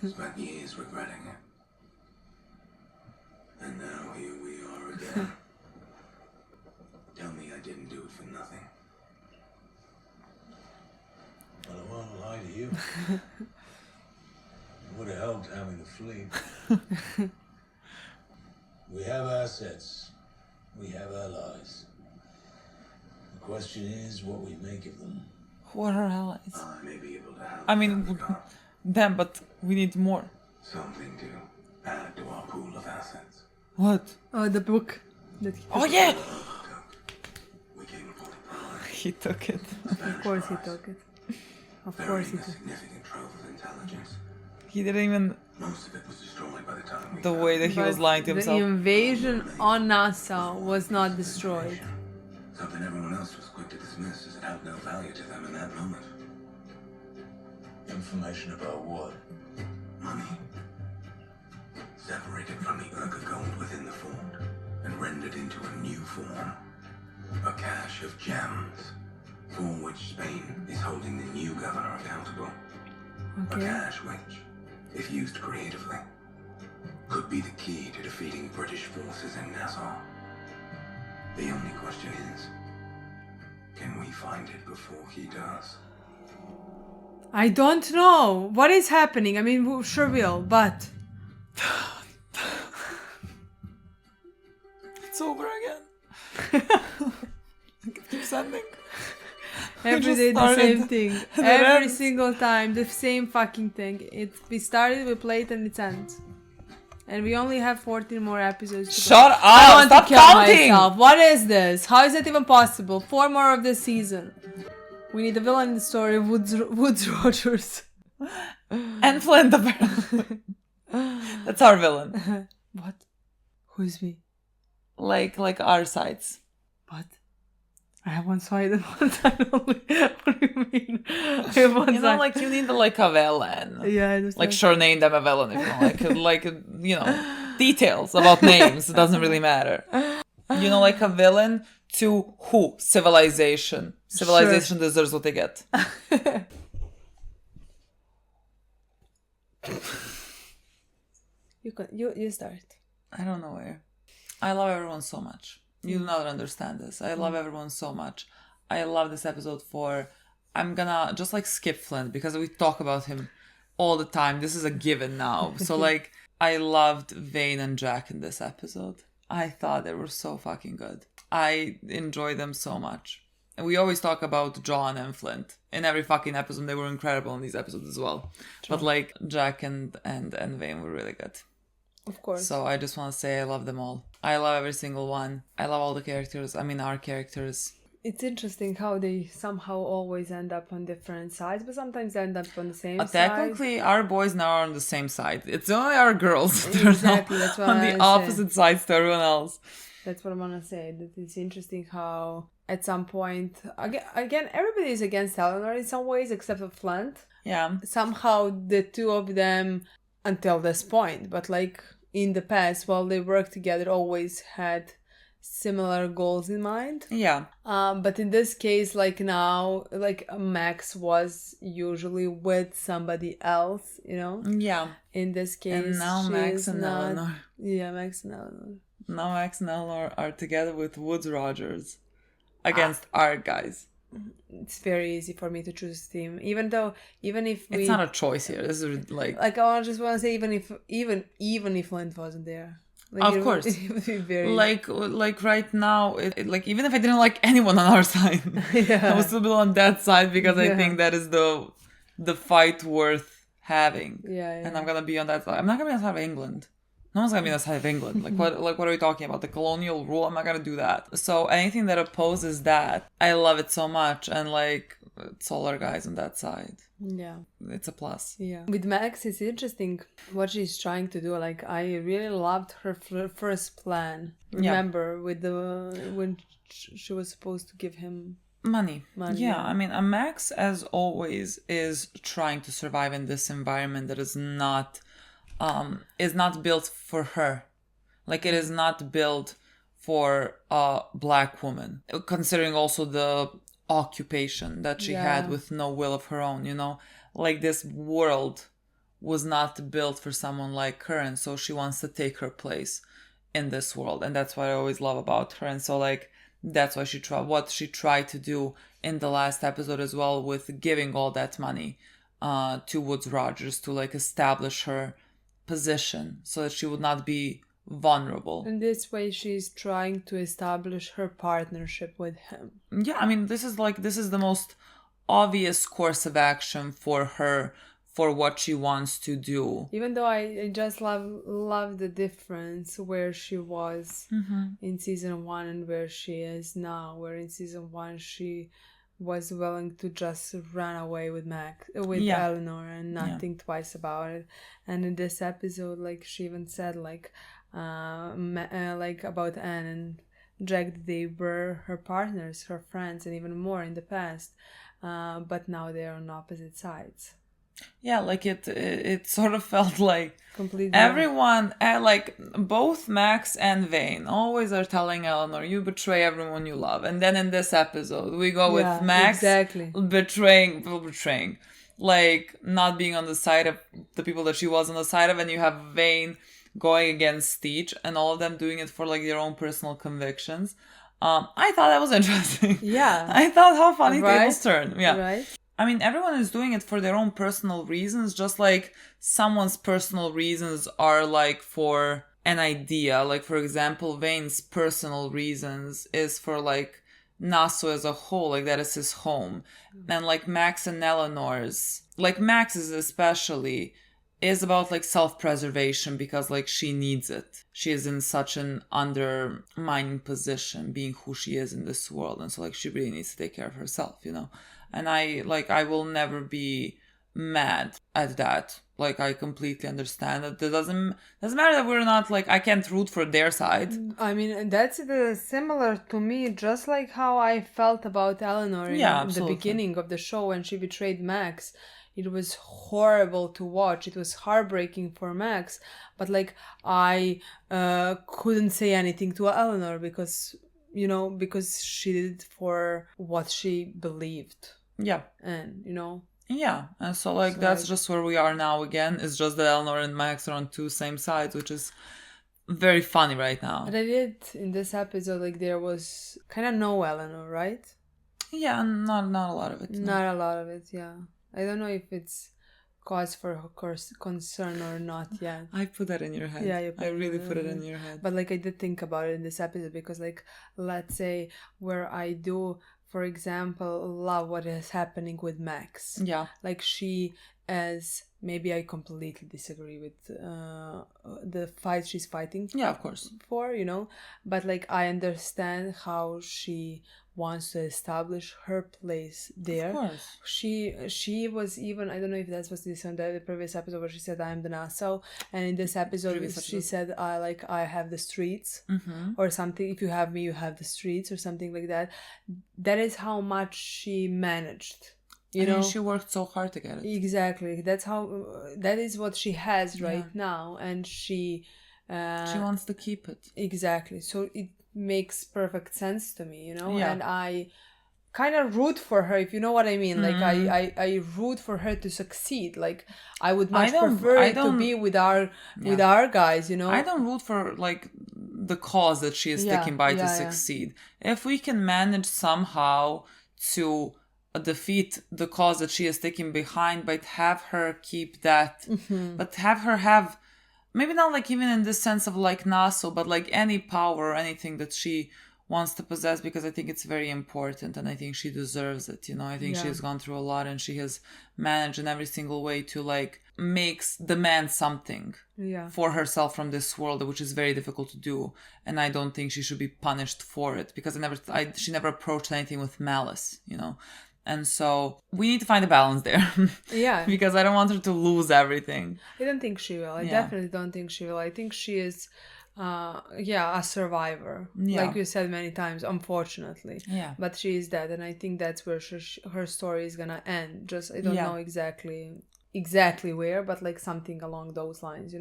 Spent years regretting it. And now here we are again. Tell me I didn't do it for nothing. Well, I won't lie to you. It would have helped having the fleet. We have assets. We have allies. The question is what we make of them. Who are our allies? I may be able to help. I mean, them, but we need more. Something to add to our pool of assets. What? Oh, the book. That he Oh yeah! We came upon a prize. He took it. Of course he took it. Of course he took it. Significant trove of intelligence. He didn't even... Most of it was destroyed by the time we the way that he was lying to himself. The invasion on Nassau was not destroyed. Something everyone else was quick to dismiss as it held no value to them in that moment. Information about what? Money. Separated from the Urga gold within the fort and rendered into a new form. A cache of gems, for which Spain is holding the new governor accountable. Okay. A cache which, if used creatively, could be the key to defeating British forces in Nassau. The only question is, Can we find it before he does? I don't know what is happening. I mean, we sure will, but it's over again. It keeps ending. every day the same thing. Every single time the same fucking thing. We started, we played, and it ends. And we only have 14 more episodes to Shut go. up! I want Stop to kill counting! myself. What is this? How is that even possible? 4 more of this season. We need a villain in the story of Woods Rogers. And Flint, apparently. That's our villain. What? Who is me? Like our sides. What? I have one side and one side only. What do you mean? I have one You know, like you need like a villain. Yeah, I understand. Like sure, name them a villain if you want. Like you know, details about names. It doesn't really matter. You know, like a villain to who? Civilization. Civilization deserves what they get. You start. I don't know where. I love everyone so much. You do not understand this. I love everyone so much. I love this episode I'm gonna just like skip Flint because we talk about him all the time. This is a given now. So like I loved Vane and Jack in this episode. I thought they were so fucking good. I enjoy them so much. And we always talk about John and Flint. In every fucking episode, they were incredible in these episodes as well. True. But like Jack and Vane were really good. Of course. So I just want to say I love them all. I love every single one. I love all the characters. I mean, our characters. It's interesting how they somehow always end up on different sides, but sometimes they end up on the same side. Technically, our boys now are on the same side. It's only our girls that exactly, are that's what on the opposite sides to everyone else. That's what I want to say. That it's interesting how at some point, again, everybody is against Eleanor in some ways, except for Flint. Yeah. Somehow the two of them, until this point, but like in the past, while they worked together, always had similar goals in mind. Yeah. But in this case, like now, like Max was usually with somebody else, you know? Yeah. In this case, and now Max and Eleanor. Yeah, Max and Eleanor. Now Max and Eleanor are together with Woods Rogers against our guys. It's very easy for me to choose a team, even if it's not a choice here. This is like I just want to say even if Flint wasn't there. Like, of course, it would be very like right now. Like even if I didn't like anyone on our side, I would still be on that side because I think that is the fight worth having. Yeah. And I'm gonna be on that side. I'm not gonna be on the side of England. No one's gonna be on the side of England. Like what are we talking about? The colonial rule? I'm not gonna do that. So anything that opposes that, I love it so much. And like it's all our guys on that side. Yeah. It's a plus. Yeah. With Max, it's interesting what she's trying to do. Like I really loved her first plan. Remember with when she was supposed to give him money. Yeah. I mean, Max, as always, is trying to survive in this environment that is not built for her. Like it is not built for a black woman, considering also the occupation that she had with no will of her own, you know, like this world was not built for someone like her, and so she wants to take her place in this world, and that's what I always love about her. And so like that's why what she tried to do in the last episode as well, with giving all that money to Woods Rogers to like establish her position so that she would not be vulnerable. In this way she's trying to establish her partnership with him. Yeah, I mean this is the most obvious course of action for her, for what she wants to do. Even though I just love the difference where she was in season 1 and where she is now, where in season 1 she was willing to just run away with Eleanor and not think twice about it. And in this episode, like she even said like about Anne and Jack, they were her partners, her friends, and even more in the past, but now they're on opposite sides. Yeah, like it sort of felt like completely everyone, like both Max and Vane always are telling Eleanor, you betray everyone you love. And then in this episode we go with Max betraying, like not being on the side of the people that she was on the side of, and you have Vane going against Teach, and all of them doing it for like their own personal convictions. I thought that was interesting. Yeah. I thought how funny Right. tables turn. Yeah. Right. I mean, everyone is doing it for their own personal reasons, just like someone's personal reasons are like for an idea. Like, for example, Vane's personal reasons is for like Nassau as a whole, like that is his home. And like Max and Eleanor's, like Max's especially, is about like self-preservation because like she needs it. She is in such an undermining position being who she is in this world. And so like she really needs to take care of herself, you know? And I will never be mad at that. Like, I completely understand that. It doesn't matter that we're not, like, I can't root for their side. I mean, that's similar to me, just like how I felt about Eleanor in the beginning of the show when she betrayed Max. It was horrible to watch. It was heartbreaking for Max. But, like, I couldn't say anything to Eleanor because she did it for what she believed. Yeah. And, Yeah, and so like that's just where we are now again. It's just that Eleanor and Max are on two same sides, which is very funny right now. But I did in this episode, like there was kind of no Eleanor, right? Yeah, not a lot of it. No. Not a lot of it, yeah. I don't know if it's cause for concern or not yet. I put that in your head. Yeah, I really put it in your head. But like I did think about it in this episode because like let's say where I do, for example, love what is happening with Max. Yeah. Like she as maybe I completely disagree with the fight she's fighting. Yeah, of course. For, but like I understand how she wants to establish her place there. Of course. She was even, I don't know if that's what this on the previous episode where she said I am the Nassau, and in this episode she said I have the streets, or something. If you have me, you have the streets, or something like that. That is how much she managed. She worked so hard to get it. Exactly. That is what she has right now, and she wants to keep it. Exactly. So it makes perfect sense to me, Yeah. and I kind of root for her, if you know what I mean. Like I root for her to succeed. Like I would much prefer it to be with our guys, I don't root for like the cause that she is sticking by to succeed. If we can manage somehow to defeat the cause that she is sticking behind, but have her keep that, but have her have, maybe not like even in this sense of like Nassau, but like any power or anything that she wants to possess, because I think it's very important and I think she deserves it. I think she has gone through a lot and she has managed in every single way to like demand something for herself from this world, which is very difficult to do. And I don't think she should be punished for it because she never approached anything with malice, And so we need to find a balance there. Yeah. Because I don't want her to lose everything. I don't think she will. I definitely don't think she will. I think she is, a survivor. Yeah. Like you said many times, unfortunately. Yeah. But she is dead. And I think that's where her story is going to end. Just, I don't know exactly where, but like something along those lines,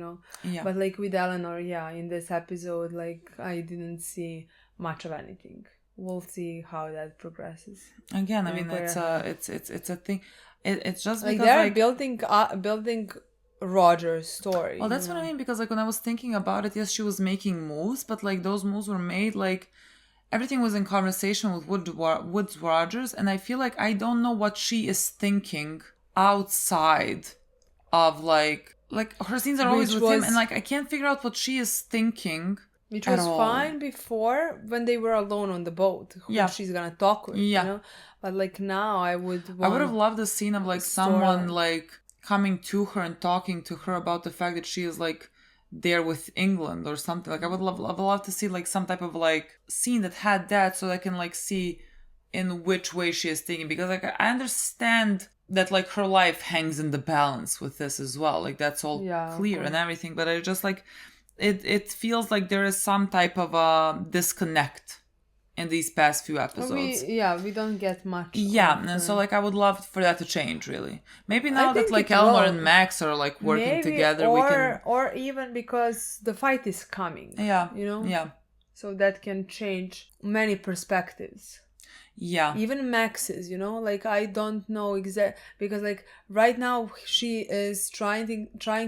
Yeah. But like with Eleanor, in this episode, like I didn't see much of anything. We'll see how that progresses. Again, I mean, it's a thing. It's just like because they're building Roger's story. Well, that's what I mean, because like when I was thinking about it, yes, she was making moves, but like those moves were made like everything was in conversation with Woods Rogers, and I feel like I don't know what she is thinking outside of like her scenes are always with him, and like I can't figure out what she is thinking. Which was fine before when they were alone on the boat. Who she's gonna talk with, But like now, I would have loved a scene of like someone like coming to her and talking to her about the fact that she is like there with England or something. Like I would love to see like some type of like scene that had that, so that I can like see in which way she is thinking, because like I understand that like her life hangs in the balance with this as well. Like that's all clear and everything, but I just like. It feels like there is some type of a disconnect in these past few episodes. We don't get much. Yeah, and so like I would love for that to change, really. Maybe now that like Eleanor and Max are like working together, we can. Or even because the fight is coming. Yeah. Yeah. So that can change many perspectives. Yeah. Even Max's, you know, like I don't know exact, because like right now she is trying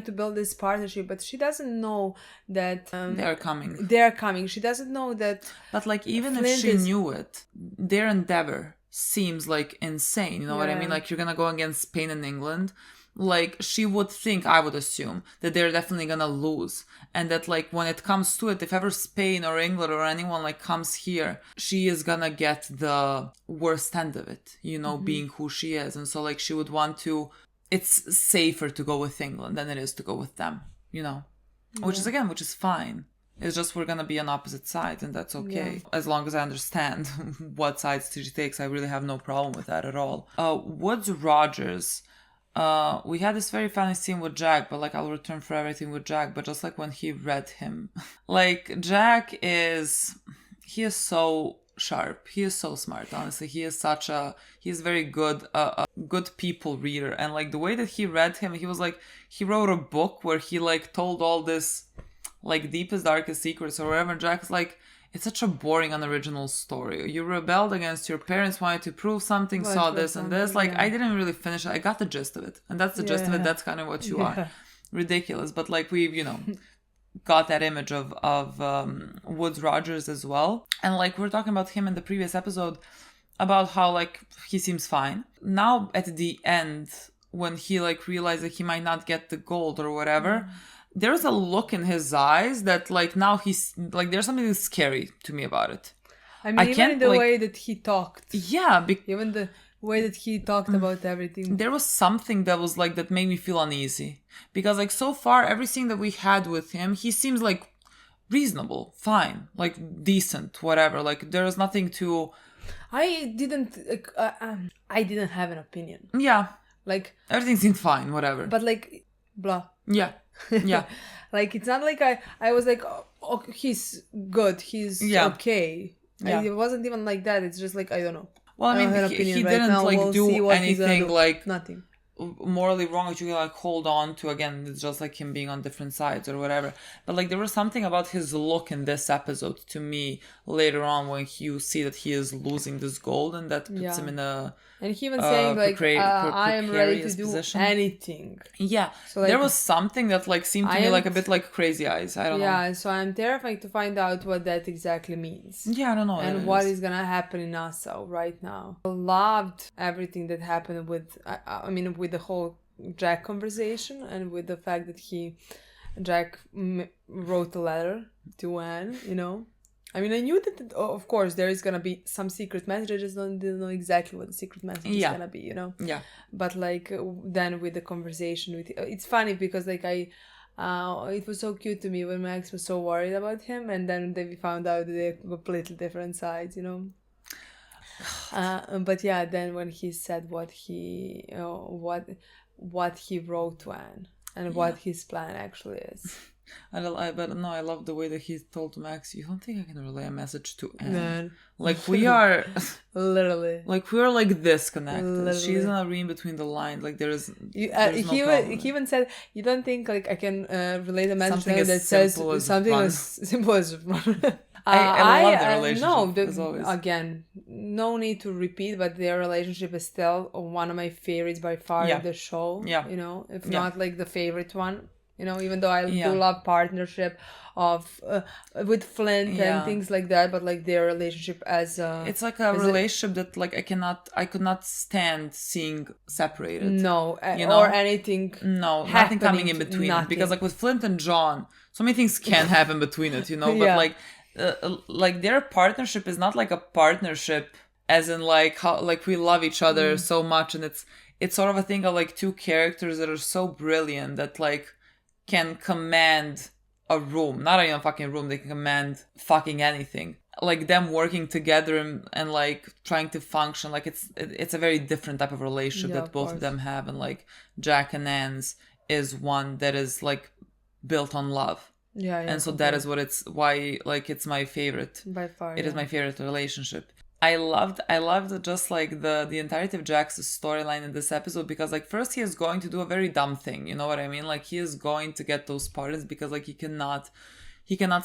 to build this partnership, but she doesn't know that they're coming. She doesn't know that. But like even if she knew it, their endeavor seems like insane. You know what I mean? Like you're gonna go against Spain and England. Like she would think, I would assume, that they're definitely gonna lose, and that like when it comes to it, if ever Spain or England or anyone like comes here, she is gonna get the worst end of it, you know, being who she is. And so like she would want to, it's safer to go with England than it is to go with them, you know, which is fine. It's just we're gonna be on opposite sides, and that's okay. As long as I understand what sides she takes, I really have no problem with that at all. Woods Rogers, we had this very funny scene with Jack, but like I'll return for everything with Jack, but just like when he read him, like Jack is so sharp, he is so smart, honestly. He's very good, a good people reader, and like the way that he read him, he was like, he wrote a book where he like told all this like deepest, darkest secrets or whatever. Jack's like, it's such a boring, unoriginal story. You rebelled against your parents, wanted to prove something, saw this and this. Like, I didn't really finish it. I got the gist of it. And that's the gist of it. That's kind of what you are. Ridiculous. But, like, we've, you know, got that image of Woods Rogers as well. And, like, we were talking about him in the previous episode about how, like, he seems fine. Now, at the end, when he, like, realized that he might not get the gold or whatever... There's a look in his eyes that, like, now he's, like, there's something scary to me about it. I mean, even the way that he talked. Yeah. Even the way that he talked about everything. There was something that was, like, that made me feel uneasy. Because, like, so far, everything that we had with him, he seems, like, reasonable, fine, like, decent, whatever. Like, there was nothing to... I didn't have an opinion. Yeah. Like... Everything seemed fine, whatever. But, like, blah. Yeah. Yeah. Like, it's not like I was like, oh, he's good, he's okay. Yeah. It wasn't even like that. It's just like, I don't know. Well, I mean, he didn't now. Like do anything like nothing morally wrong that you can like hold on to. Again, it's just like him being on different sides or whatever. But like there was something about his look in this episode to me later on when you see that he is losing this gold, and that puts him in a... And he even saying like, I am ready to do anything. Yeah. So like, there was something that like seemed to me like a bit like crazy eyes. I don't know. Yeah, so I'm terrified to find out what that exactly means. Yeah, I don't know. And what is gonna happen in Nassau right now. I loved everything that happened with, I mean, with the whole Jack conversation, and with the fact that Jack wrote a letter to Anne, you know. I mean, I knew that, of course, there is going to be some secret message. I just didn't know exactly what the secret message is going to be, you know? Yeah. But, like, then with the conversation with... It's funny because, like, it was so cute to me when Max was so worried about him, and then we found out that they're completely different sides, you know? But, yeah, then when he said what he wrote to Anne and what his plan actually is. I love the way that he told Max, you don't think I can relay a message to Anne? Like, we are... Literally. Like, we are, like, disconnected. Literally. She's gonna read between the lines. Like, there's he even said, you don't think, like, I can relate a message to that says something as simple as run. I love their relationship, as always. Again, no need to repeat, but their relationship is still one of my favorites by far in the show. Yeah. You know, if not, like, the favorite one. You know, even though I do love partnership of with Flint and things like that, but like their relationship as it's like a relationship that like I could not stand seeing separated. No, you know? Or anything. No, nothing coming in between it. Because like with Flint and John, so many things can happen between it, you know. But like their partnership is not like a partnership as in like how like we love each other so much, and it's sort of a thing of like two characters that are so brilliant that like can command a room, not even a fucking room, they can command fucking anything. Like them working together and like trying to function, like it's a very different type of relationship that both of them have, and like Jack and Anne's is one that is like built on love. Yeah. And so that is what why like it's my favorite. By far. It is my favorite relationship. I loved just like the entirety of Jack's storyline in this episode, because like first he is going to do a very dumb thing, you know what I mean? Like he is going to get those pardons because like he cannot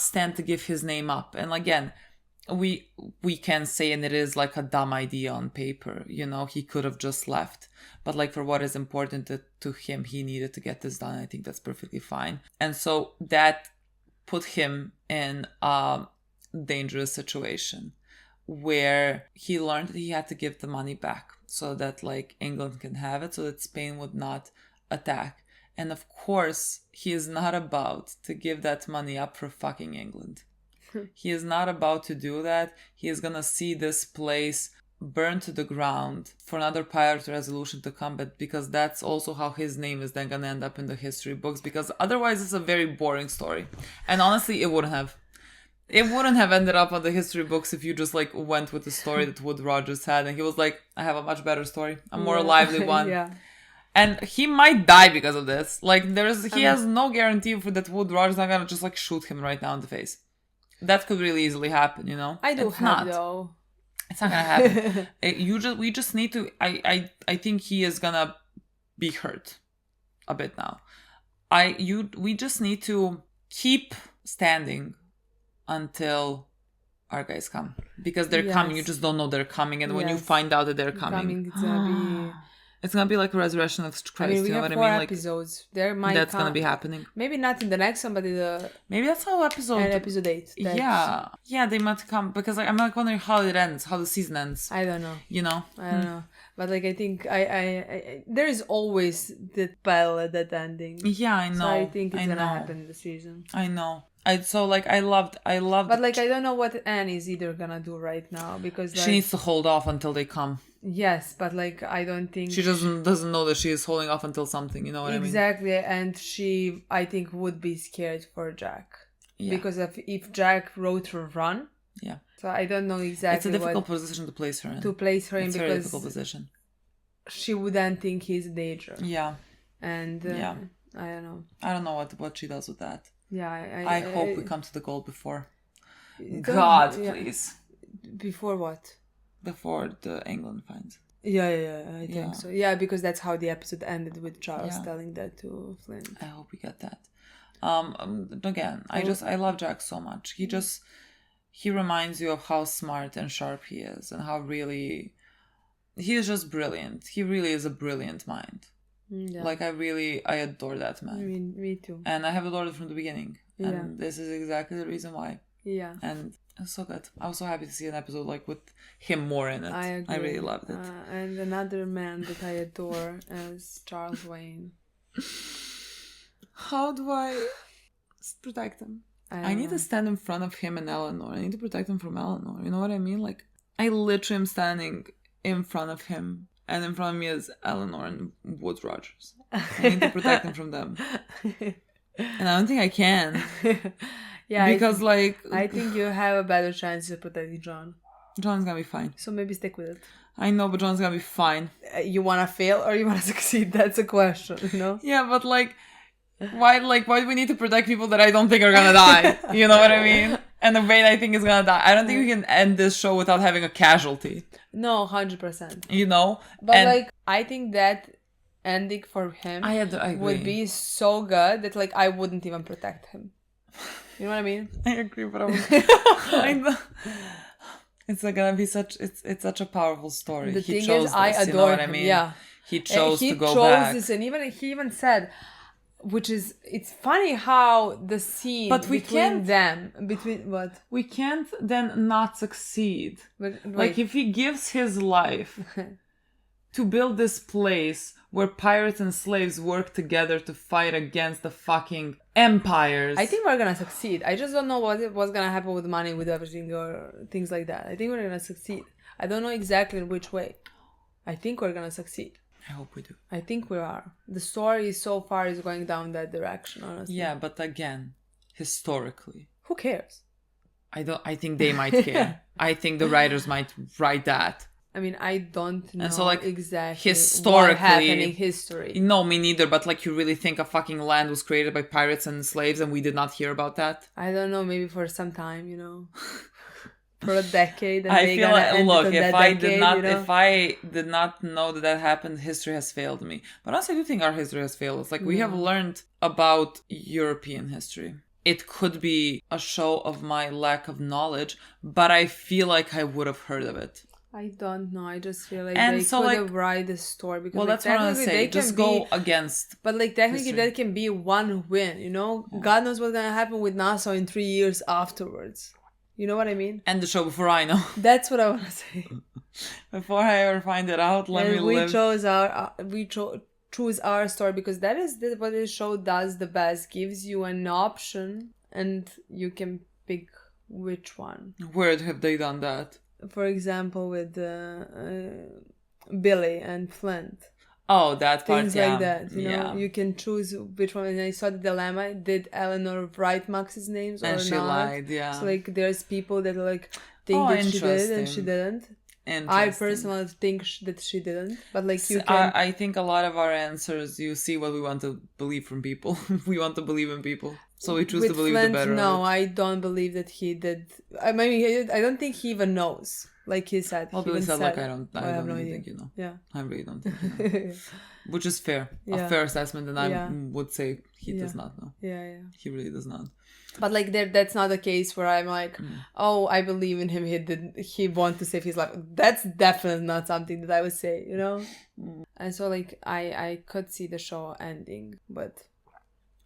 stand to give his name up. And again, we can say, and it is like a dumb idea on paper, you know, he could have just left. But like for what is important to him, he needed to get this done. I think that's perfectly fine. And so that put him in a dangerous situation where he learned that he had to give the money back so that like England can have it, so that Spain would not attack. And of course, he is not about to give that money up for fucking England. He is not about to do that. He is gonna see this place burn to the ground for another pirate resolution to come, but because that's also how his name is then gonna end up in the history books, because otherwise it's a very boring story. And honestly, it wouldn't have ended up on the history books if you just like went with the story that Wood Rogers had, and he was like, I have a much better story, a more lively one. Yeah. And he might die because of this. Like he has no guarantee for that Wood Rogers not gonna just like shoot him right now in the face. That could really easily happen, you know. It's not though. It's not gonna happen. We just need to. I think he is gonna be hurt a bit now. We just need to keep standing until our guys come, because they're coming. You just don't know they're coming, and when you find out that they're coming, it's gonna be like a resurrection of Christ. I mean, we you know have what 4 I mean? Like episodes. There might that's gonna be happening. Maybe not in the next one, but in the maybe that's how episode 8. Yeah, they might come, because like I'm like wondering how it ends, how the season ends. I don't know. You know, I don't know. But like I think I there is always the bell at that ending. Yeah, I know. So I think it's gonna happen in the season. I know. I loved. But like I don't know what Anne is either gonna do right now, because like, she needs to hold off until they come. Yes, but like I don't think she doesn't know that she is holding off until something. You know what I mean? Exactly, and she I think would be scared for Jack, because if Jack wrote her run. Yeah. So I don't know exactly. It's a difficult position to place her in. It's because a very difficult position. She wouldn't think he's a danger. Yeah. And I don't know. I don't know what she does with that. Yeah, I hope we come to the goal before. God, please. Before what? Before the England finds. Yeah, I think so. Yeah, because that's how the episode ended, with Charles telling that to Flint. I hope we get that. Again, I love Jack so much. He reminds you of how smart and sharp he is, and how really he is just brilliant. He really is a brilliant mind. Yeah. Like I adore that man. I mean, me too. And I have adored it from the beginning. Yeah. And this is exactly the reason why. Yeah. And it's so good. I was so happy to see an episode like with him more in it. I agree. I really loved it. And another man that I adore is Charles Wayne. How do I protect him? I need to stand in front of him and Eleanor. I need to protect him from Eleanor. You know what I mean? Like, I literally am standing in front of him, and in front of me is Eleanor and Wood Rogers. I need to protect him from them. And I don't think I can. Yeah, because I think you have a better chance of protecting John. John's gonna be fine. So maybe stick with it. I know, but John's gonna be fine. You wanna fail or you wanna succeed? That's a question, you know? Yeah, but why do we need to protect people that I don't think are gonna die? You know what I mean? And the Wayne I think is gonna die. I don't think we can end this show without having a casualty. No, 100%. You know? But I think that ending for him would be so good that I wouldn't even protect him. You know what I mean? I agree, but it's gonna be such a powerful story. The thing is, I adore him. You know what I mean? Yeah, he chose to go back. This, and he even said, it's funny how the scene between what we can't then not succeed. But if he gives his life to build this place where pirates and slaves work together to fight against the fucking empires. I think we're gonna succeed. I just don't know what's gonna happen with money, with everything, or things like that. I think we're gonna succeed. I don't know exactly in which way. I think we're gonna succeed. I hope we do. I think we are. The story so far is going down that direction, honestly. Yeah, but again, historically. Who cares? I think they might care. I think the writers might write that. I mean, I don't know exactly historically, what happened in history. No, me neither, but you really think a fucking land was created by pirates and slaves and we did not hear about that? I don't know, maybe for some time, for a decade. And I feel if I did not know that happened, history has failed me. But honestly, I do think our history has failed us. We have learned about European history it could be a show of my lack of knowledge, but I feel like I would have heard of it. I don't know. I just feel like And they so, could like, have write the story because well, like, that's what I want to say. they Just can go be, against. but like technically history. that can be one win. You know, God knows what's gonna happen with NASA in 3 years afterwards. You know what I mean? End the show before I know. That's what I want to say. Before I ever find it out, let me live. Choose our story because that is what this show does the best. Gives you an option and you can pick which one. Where have they done that? For example, with Billy and Flint. Oh, that part, things yeah. like that. You know, you can choose which one. And I saw the dilemma: did Eleanor write Max's names or and she not? lied, yeah. So like, there's people that like think that she did and she didn't. I personally think that she didn't, but like you can. I think a lot of our answers, you see what we want to believe from people. We want to believe in people, so we choose to believe Flint, the better. No, I don't believe that he did. I mean, I don't think he even knows. Like he said, well, Billy said, like, I don't even think you know. Yeah, I really don't think you know. Which is fair, a fair assessment, and I would say he does not know. Yeah, he really does not. But like that's not the case where I'm like, oh, I believe in him. He want to save his life. That's definitely not something that I would say, you know. And so like I could see the show ending, but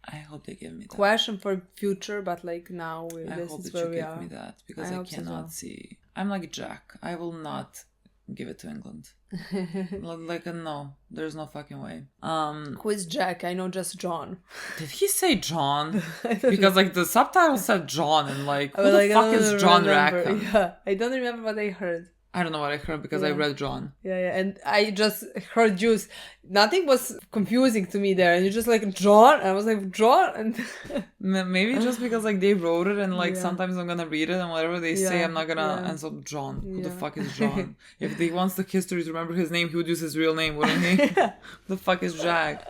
I hope they give me that. Question for future, but like now this is where we are. I hope that you give me that because I cannot see. I'm like Jack. I will not give it to England. Like no, there's no fucking way. Who is Jack? I know just John. Did he say John? Because like the subtitle said John, and like who the fuck is John Rackham? Yeah, I don't remember what I heard. I don't know what I heard because I read John. Yeah, and I just heard Juice. Nothing was confusing to me there, and you're just like John, and I was like John, and maybe just because like they wrote it, and like sometimes I'm gonna read it, and whatever they say, I'm not gonna. And so John, who the fuck is John? If he wants the history to remember his name, he would use his real name, wouldn't he? The fuck is Jack?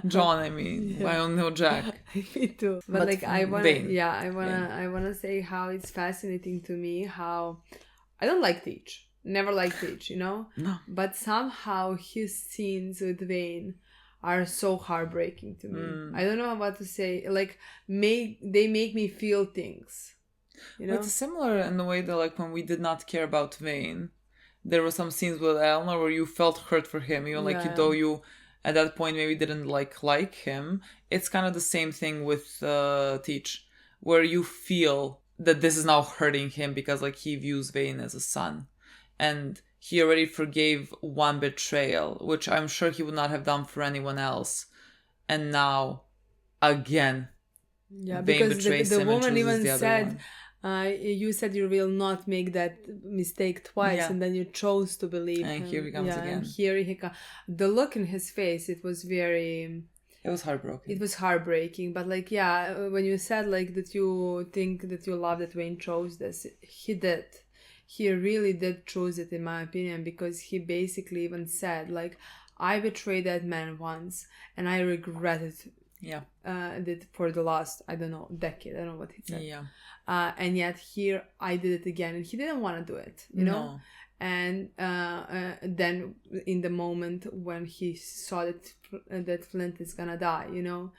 John, I mean, I don't know Jack. Me too. But like I wanna say how it's fascinating to me how. I don't like Teach. Never liked Teach, you know? No. But somehow his scenes with Vane are so heartbreaking to me. I don't know what to say. Like, they make me feel things. You know? It's similar in the way that, like, when we did not care about Vane, there were some scenes with Eleanor where you felt hurt for him. Even, like, though you, at that point, maybe didn't, like him. It's kind of the same thing with Teach, where you feel that this is now hurting him because like he views Vane as a son, and he already forgave one betrayal, which I'm sure he would not have done for anyone else, and now again Vane because betrays the woman even said you said you will not make that mistake twice, and then you chose to believe and him. Here he comes again. And here he comes. The look in his face, it was very. It was heartbroken. It was heartbreaking, but like, when you said like that you think that you love that Vane chose this, he did. He really did choose it, in my opinion, because he basically even said like, I betrayed that man once and I regret it. Yeah. That for the last, I don't know, decade. I don't know what he said. Yeah. And yet here I did it again, and he didn't want to do it, you know? No. And then in the moment when he saw that Flint is gonna die, you know,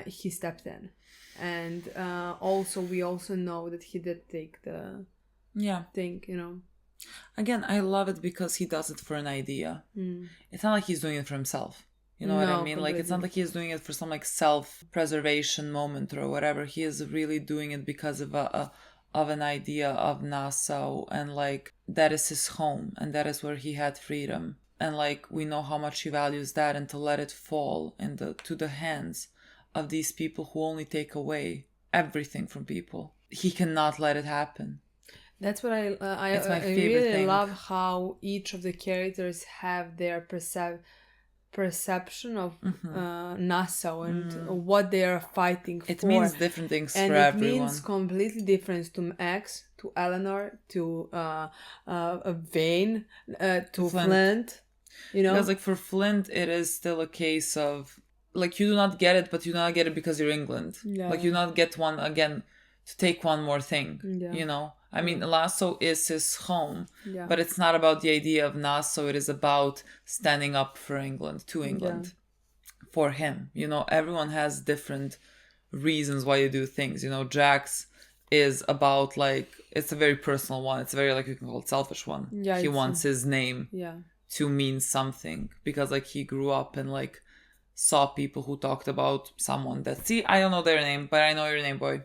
he stepped in. And we also know that he did take the thing, you know. Again, I love it because he does it for an idea. It's not like he's doing it for himself. You know what I mean? Completely. Like, it's not like he's doing it for some like self-preservation moment or whatever. He is really doing it because of an idea of Nassau, and like that is his home, and that is where he had freedom, and like we know how much he values that, and to let it fall to the hands of these people who only take away everything from people, he cannot let it happen. That's what I really love, how each of the characters have their perception of Nassau and what they are fighting for. It means different things and for everyone. It means completely different to Max, to Eleanor, to Vane, to Flint. You know, because like for Flint, it is still a case of like you do not get it, but you do not get it because you're England. Like you do not get one again to take one more thing. You know. I mean, Nassau is his home, but it's not about the idea of Nassau. It is about standing up for England, to England, for him. You know, everyone has different reasons why you do things. You know, Jax is about like, it's a very personal one. It's a very, like, you can call it selfish one. Yeah, he wants his name yeah. to mean something because like he grew up and like saw people who talked about someone that, see, I don't know their name, but I know your name, boy.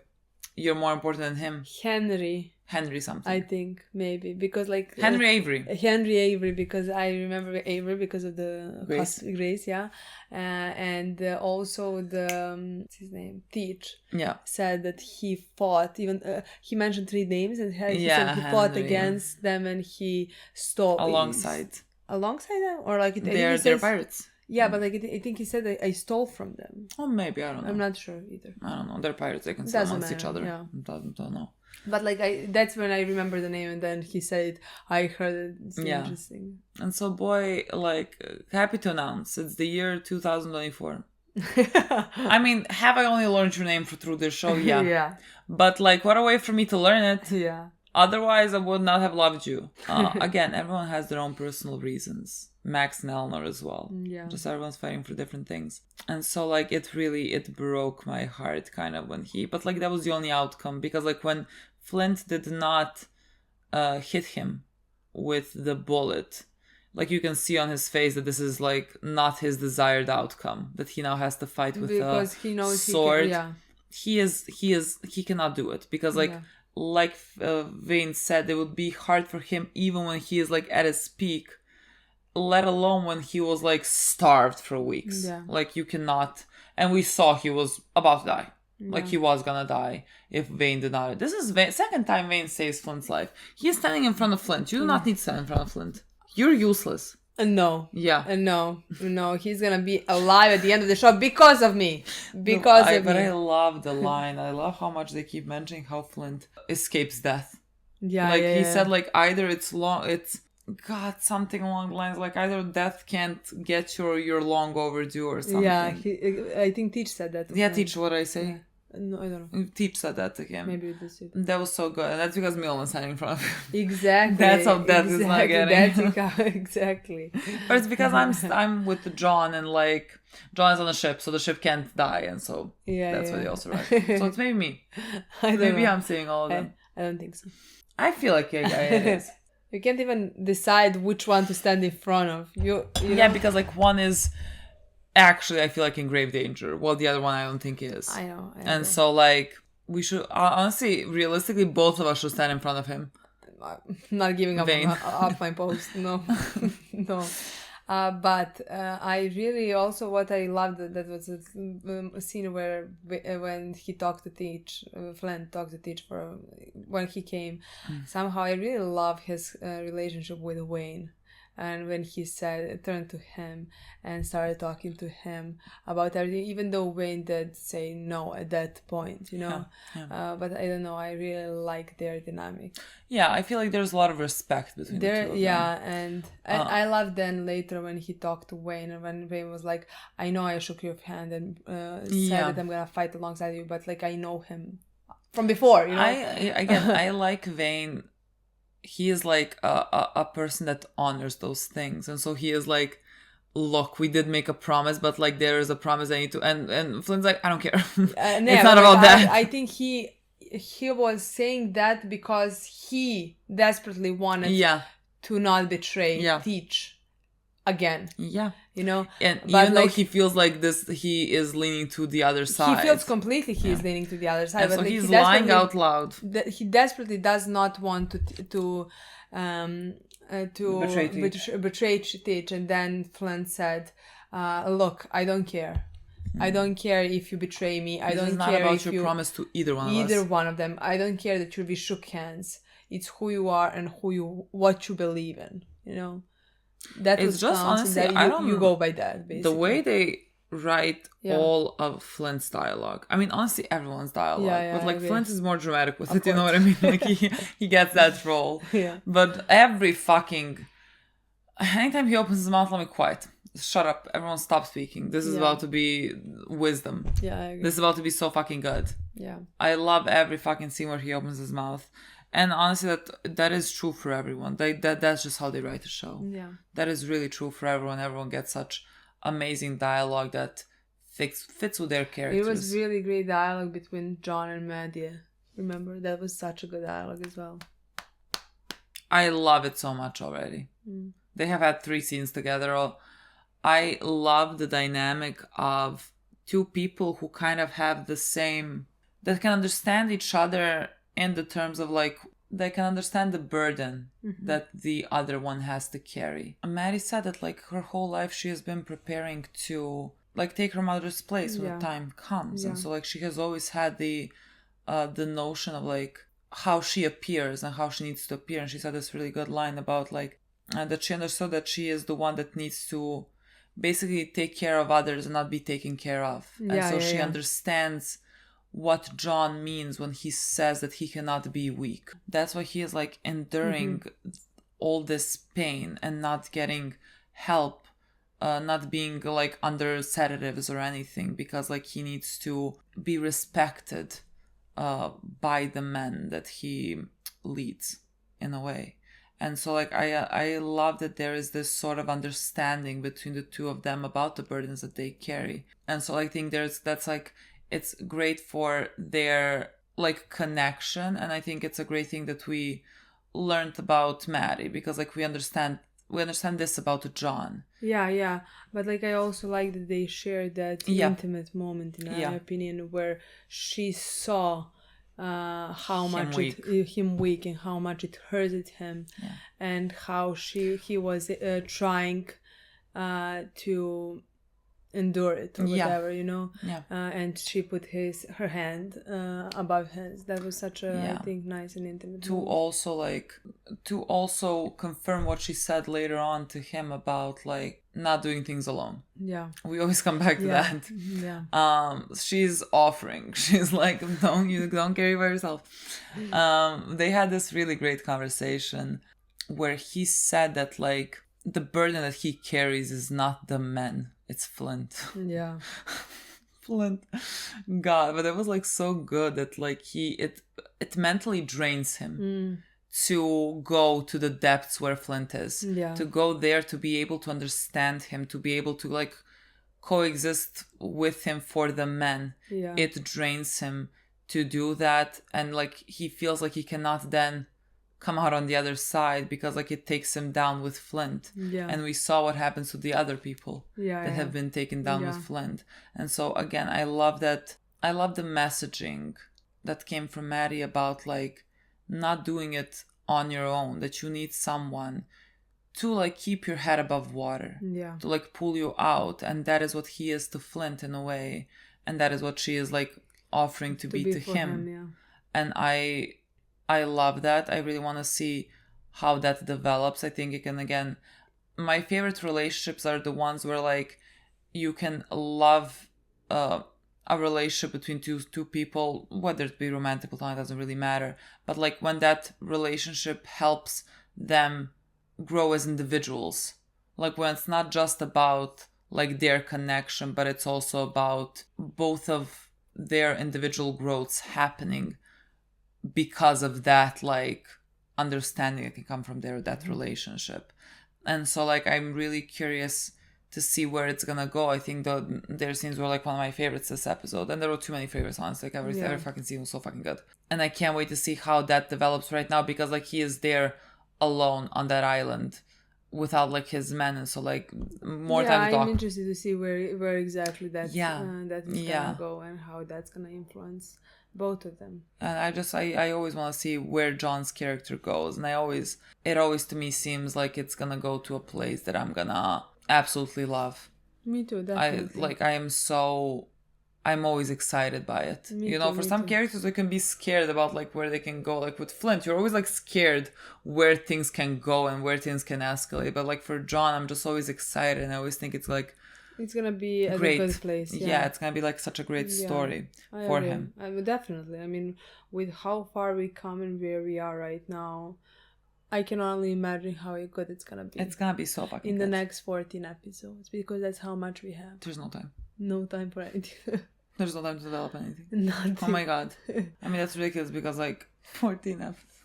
You're more important than him. Henry something. I think maybe because like Henry Avery, because I remember Avery because of the Grace, yeah, and also the what's his name, Teach, said that he fought, even he mentioned 3 names, and he said he fought against them and he stole alongside them, or like they're pirates. Yeah, but like I think he said I stole from them. Oh, maybe, I don't know. I'm not sure either. I don't know. They're pirates. They can sell amongst each other. Yeah. Don't know. But like that's when I remember the name, and then he said I heard it. It's interesting. And so, boy, like, happy to announce it's the year 2024. I mean, have I only learned your name through this show? Yeah. Yeah. But like, what a way for me to learn it. Yeah. Otherwise, I would not have loved you. Again, everyone has their own personal reasons. Max and Eleanor as well. Yeah. Just everyone's fighting for different things. And so, like, it broke my heart kind of when but like, that was the only outcome. Because like, when Flint did not hit him with the bullet, like, you can see on his face that this is like not his desired outcome, that he now has to fight with because a he knows sword. He cannot do it because like Vane said, it would be hard for him even when he is like at his peak, let alone when he was like starved for weeks. Like, you cannot. And we saw he was about to die. Like, he was gonna die if Vane did not. This is second time Vane saves Flint's life. He is standing in front of Flint. You do not need to stand in front of Flint. You're useless. No. Yeah. No. He's gonna be alive at the end of the show because of me. But I love the line. I love how much they keep mentioning how Flint escapes death. Yeah. Like, he said, like, either it's something along the lines like either death can't get you or you're long overdue or something. Yeah, I think Teach said that. Yeah, Teach, what did I say? Yeah. No, I don't know. Teach said that to him. Maybe it was it. That was so good. And that's because Milena's standing in front of him. Exactly. That's how death is not getting. Exactly. But it's because I'm with John, and like, John is on the ship, so the ship can't die, and so that's why they also arrive. So it's maybe me. Maybe I'm saying all of them. I don't think so. I feel like it is. You can't even decide which one to stand in front of. You yeah, know? Because like, one is actually, I feel like, in grave danger, while the other one I don't think is. I know. And so like, we should honestly, realistically, both of us should stand in front of him. I'm not giving up my post. No. No. But I really also, what I loved, that was a scene where when he talked to Teach, Flint talked to Teach when he came. Somehow I really love his relationship with Wayne. And when he turned to him and started talking to him about everything, even though Wayne did say no at that point, you know. Yeah. But I don't know, I really like their dynamic. Yeah, I feel like there's a lot of respect between the two of them. Yeah, and I love then later when he talked to Wayne, and when Wayne was like, I know I shook your hand and said that I'm gonna fight alongside you, but like, I know him from before, you know. I like Wayne. He is like a person that honors those things, and so he is like, look, we did make a promise, but like, there is a promise I need to, and Flint's like, I don't care. It's not about that. I think he was saying that because he desperately wanted to not betray Teach again. Yeah. You know? And even though he feels like this, he is leaning to the other side. He feels completely is leaning to the other side. And but so like, he's lying out loud. He desperately does not want to betray Teach. And then Flint said, look, I don't care. I don't care if you betray me. I don't care if you... It's not about your promise to either one of us. Either one of them. I don't care that we shook hands. It's who you are and what you believe in, you know? It's just, honestly, you go by that, basically. The way they write all of Flint's dialogue. I mean, honestly, everyone's dialogue. But like, Flint is more dramatic with it, you know what I mean? Like, he gets that role. Yeah. But anytime he opens his mouth, let me quiet. Shut up. Everyone stop speaking. This is about to be wisdom. Yeah, I agree. This is about to be so fucking good. Yeah. I love every fucking scene where he opens his mouth. And honestly, that is true for everyone. That's just how they write the show. Yeah. That is really true for everyone. Everyone gets such amazing dialogue that fits with their characters. It was really great dialogue between John and Maddie. Remember, that was such a good dialogue as well. I love it so much already. They have had 3 scenes together. I love the dynamic of 2 people who kind of have the same, that can understand each other in the terms of like, they can understand the burden that the other one has to carry. Maddie said that like her whole life she has been preparing to like take her mother's place when the time comes. And so like she has always had the notion of like how she appears and how she needs to appear. And she said this really good line about like that she understood that she is the one that needs to basically take care of others and not be taken care of. And so she understands what John means when he says that he cannot be weak. That's why he is like enduring all this pain and not getting help, not being like under sedatives or anything, because like he needs to be respected by the men that he leads in a way. And so like I love that there is this sort of understanding between the 2 of them about the burdens that they carry. And so I think that's like, it's great for their like connection. And I think it's a great thing that we learned about Maddie, because like we understand this about John. Yeah. But like I also like that they shared that intimate moment, in my opinion, where she saw how much him weak and how much it hurted him, and how he was trying to endure it or whatever, you know. And she put her hand above his. That was such a I think nice and intimate moment. To also confirm what she said later on to him about like not doing things alone. We always come back to that. She's offering, she's like, don't carry by yourself. They had this really great conversation where he said that like the burden that he carries is not the men, it's Flint. Flint. God, but it was like so good that like it mentally drains him to go to the depths where Flint is. To go there, to be able to understand him, to be able to like coexist with him for the men. It drains him to do that, and like he feels like he cannot then come out on the other side because like it takes him down with Flint. And we saw what happens to the other people that have been taken down with Flint. And so again, I love that. I love the messaging that came from Maddie about like not doing it on your own, that you need someone to like keep your head above water, to like pull you out. And that is what he is to Flint in a way, and that is what she is like offering to be to him. And I love that. I really want to see how that develops. I think it can, again, my favorite relationships are the ones where like you can love a relationship between two people, whether it be romantic, platonic, doesn't really matter. But like when that relationship helps them grow as individuals, like when it's not just about like their connection, but it's also about both of their individual growths happening because of that like understanding that can come from that relationship. And so like I'm really curious to see where it's gonna go. I think their scenes were like one of my favorites this episode, and there were too many favorites, honestly. Like every fucking scene was so fucking good, and I can't wait to see how that develops right now, because like he is there alone on that island without like his men, and so like more time to talk. I'm interested to see where exactly that is gonna go and how that's gonna influence both of them. And I always want to see where John's character goes, and it always to me seems like it's gonna go to a place that I'm gonna absolutely love. Me too, definitely. I'm always excited by it. For some characters I can be scared about like where they can go. Like with Flint, you're always like scared where things can go and where things can escalate. But like for John, I'm just always excited, and I always think it's like it's gonna be a good place. Yeah, it's gonna be like such a great story for him. I mean, definitely. I mean, with how far we come and where we are right now, I can only imagine how good it's gonna be. It's gonna be so fucking good. In the next 14 episodes, because that's how much we have. There's no time. No time for anything. There's no time to develop anything. Nothing. Oh my god. I mean, that's ridiculous, because like 14 episodes.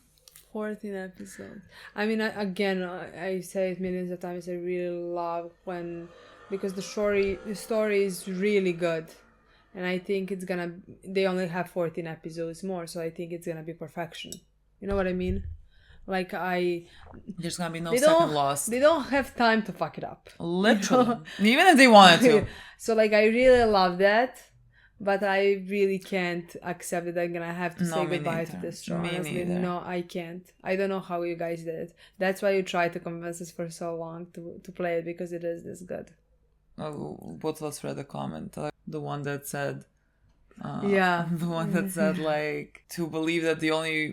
14 episodes. I mean, I say it millions of times, I really love when because the story is really good, and I think they only have 14 episodes more, so I think it's gonna be perfection. You know what I mean? Like there's gonna be no second lost. They don't have time to fuck it up. Literally, even if they wanted to. So like I really love that, but I really can't accept that I'm gonna have to say goodbye to this show. Honestly, no, I can't. I don't know how you guys did it. That's why you tried to convince us for so long to play it, because it is this good. Both of us read a comment, the one that said. The one that said like to believe that the only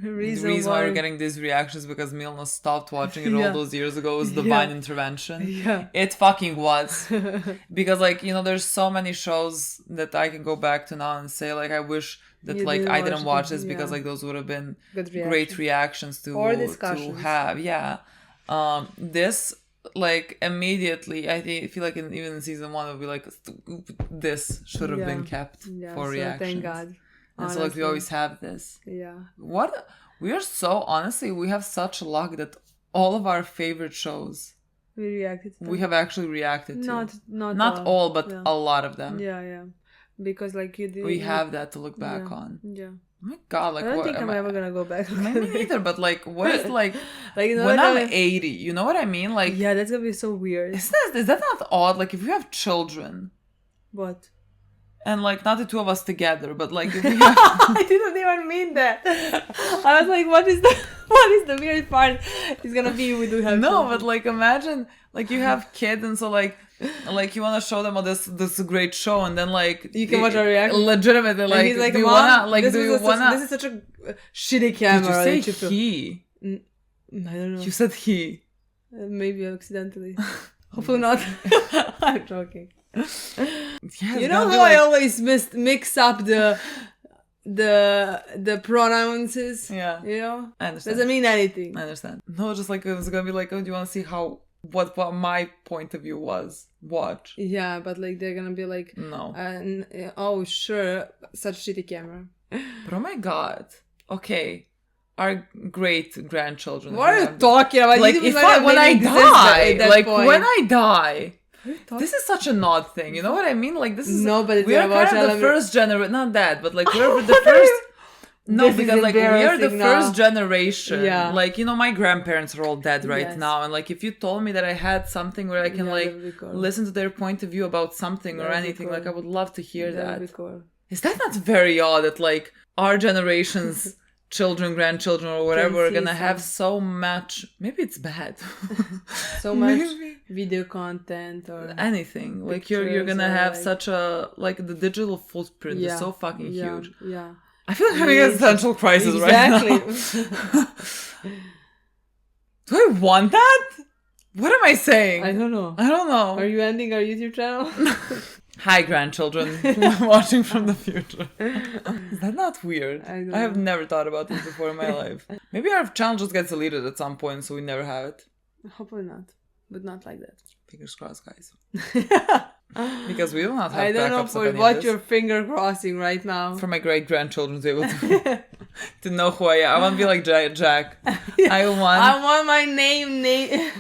reason why we're getting these reactions because Milena stopped watching it all those years ago was divine intervention. It fucking was. Because like, you know, there's so many shows that I can go back to now and say like I wish that I didn't watch this because like those would have been great reactions to have. This like immediately I feel like even in season 1 it'll be like this should have been kept for reactions. Thank God. And so like we always have this. What we are so honestly we have such luck that all of our favorite shows we have actually reacted to. Not all but a lot of them. Because like we have that to look back on. Oh my God, like I don't think I'm ever gonna go back. Me neither, but like what is like when I'm 80, you know what I mean? Like that's gonna be so weird. Is that not odd? Like if you have children. What? And like not the two of us together, but like if we have I didn't even mean that. I was like, what is the weird part? It's gonna be we do have children. But like imagine like you have kids and so like you want to show them this great show and then like you can watch our reaction legitimately like, he's like, do you wanna like do you wanna this is such a shitty camera. Did you say he? I don't know. You said he. Maybe accidentally. Hopefully not. I'm joking. You know how I always mix up the pronouns. You know? I understand. Doesn't mean anything. I understand. No, just like it was gonna be like, oh, do you want to see what my point of view was? Watch. Yeah, but like they're gonna be like, no. Oh sure, such shitty camera. But oh my God. Okay. Our great grandchildren. What are you talking about? Like when I die. This is such an odd thing, you know what I mean? Like this is we are kind of the first generation. Not that, but like we're the first. No, because like we are the first generation. Like you know, my grandparents are all dead right now, and like if you told me that I had something where I can like listen to their point of view about something or anything, like I would love to hear that. Is that not very odd that like our generation's children, grandchildren, or whatever are gonna have so much? Maybe it's bad. So much video content or anything. Like you're gonna have such a like the digital footprint is so fucking huge. I feel like having an existential crisis right now. Do I want that? What am I saying? I don't know. Are you ending our YouTube channel? Hi, grandchildren watching from the future. Is that not weird? I have never thought about this before in my life. Maybe our channel just gets deleted at some point, so we never have it. Hopefully not, but not like that. Fingers crossed, guys. Because we do not have I don't know for what you're finger crossing right now. For my great grandchildren to be able to know who I am. I want to be like Jack. I want my name.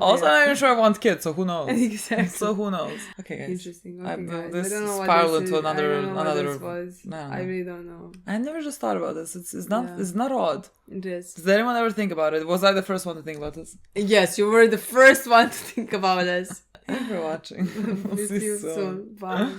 Also, I'm not sure I want kids, so who knows? Exactly. So who knows? Okay, guys. Interesting. Okay, guys. This I don't know spiraled what this into is. another. I don't know what this was. No. I really don't know. I never just thought about this. It's not odd. It is. Does anyone ever think about it? Was I the first one to think about this? Yes, you were the first one to think about this. Thank you for watching. We'll see you soon. Bye.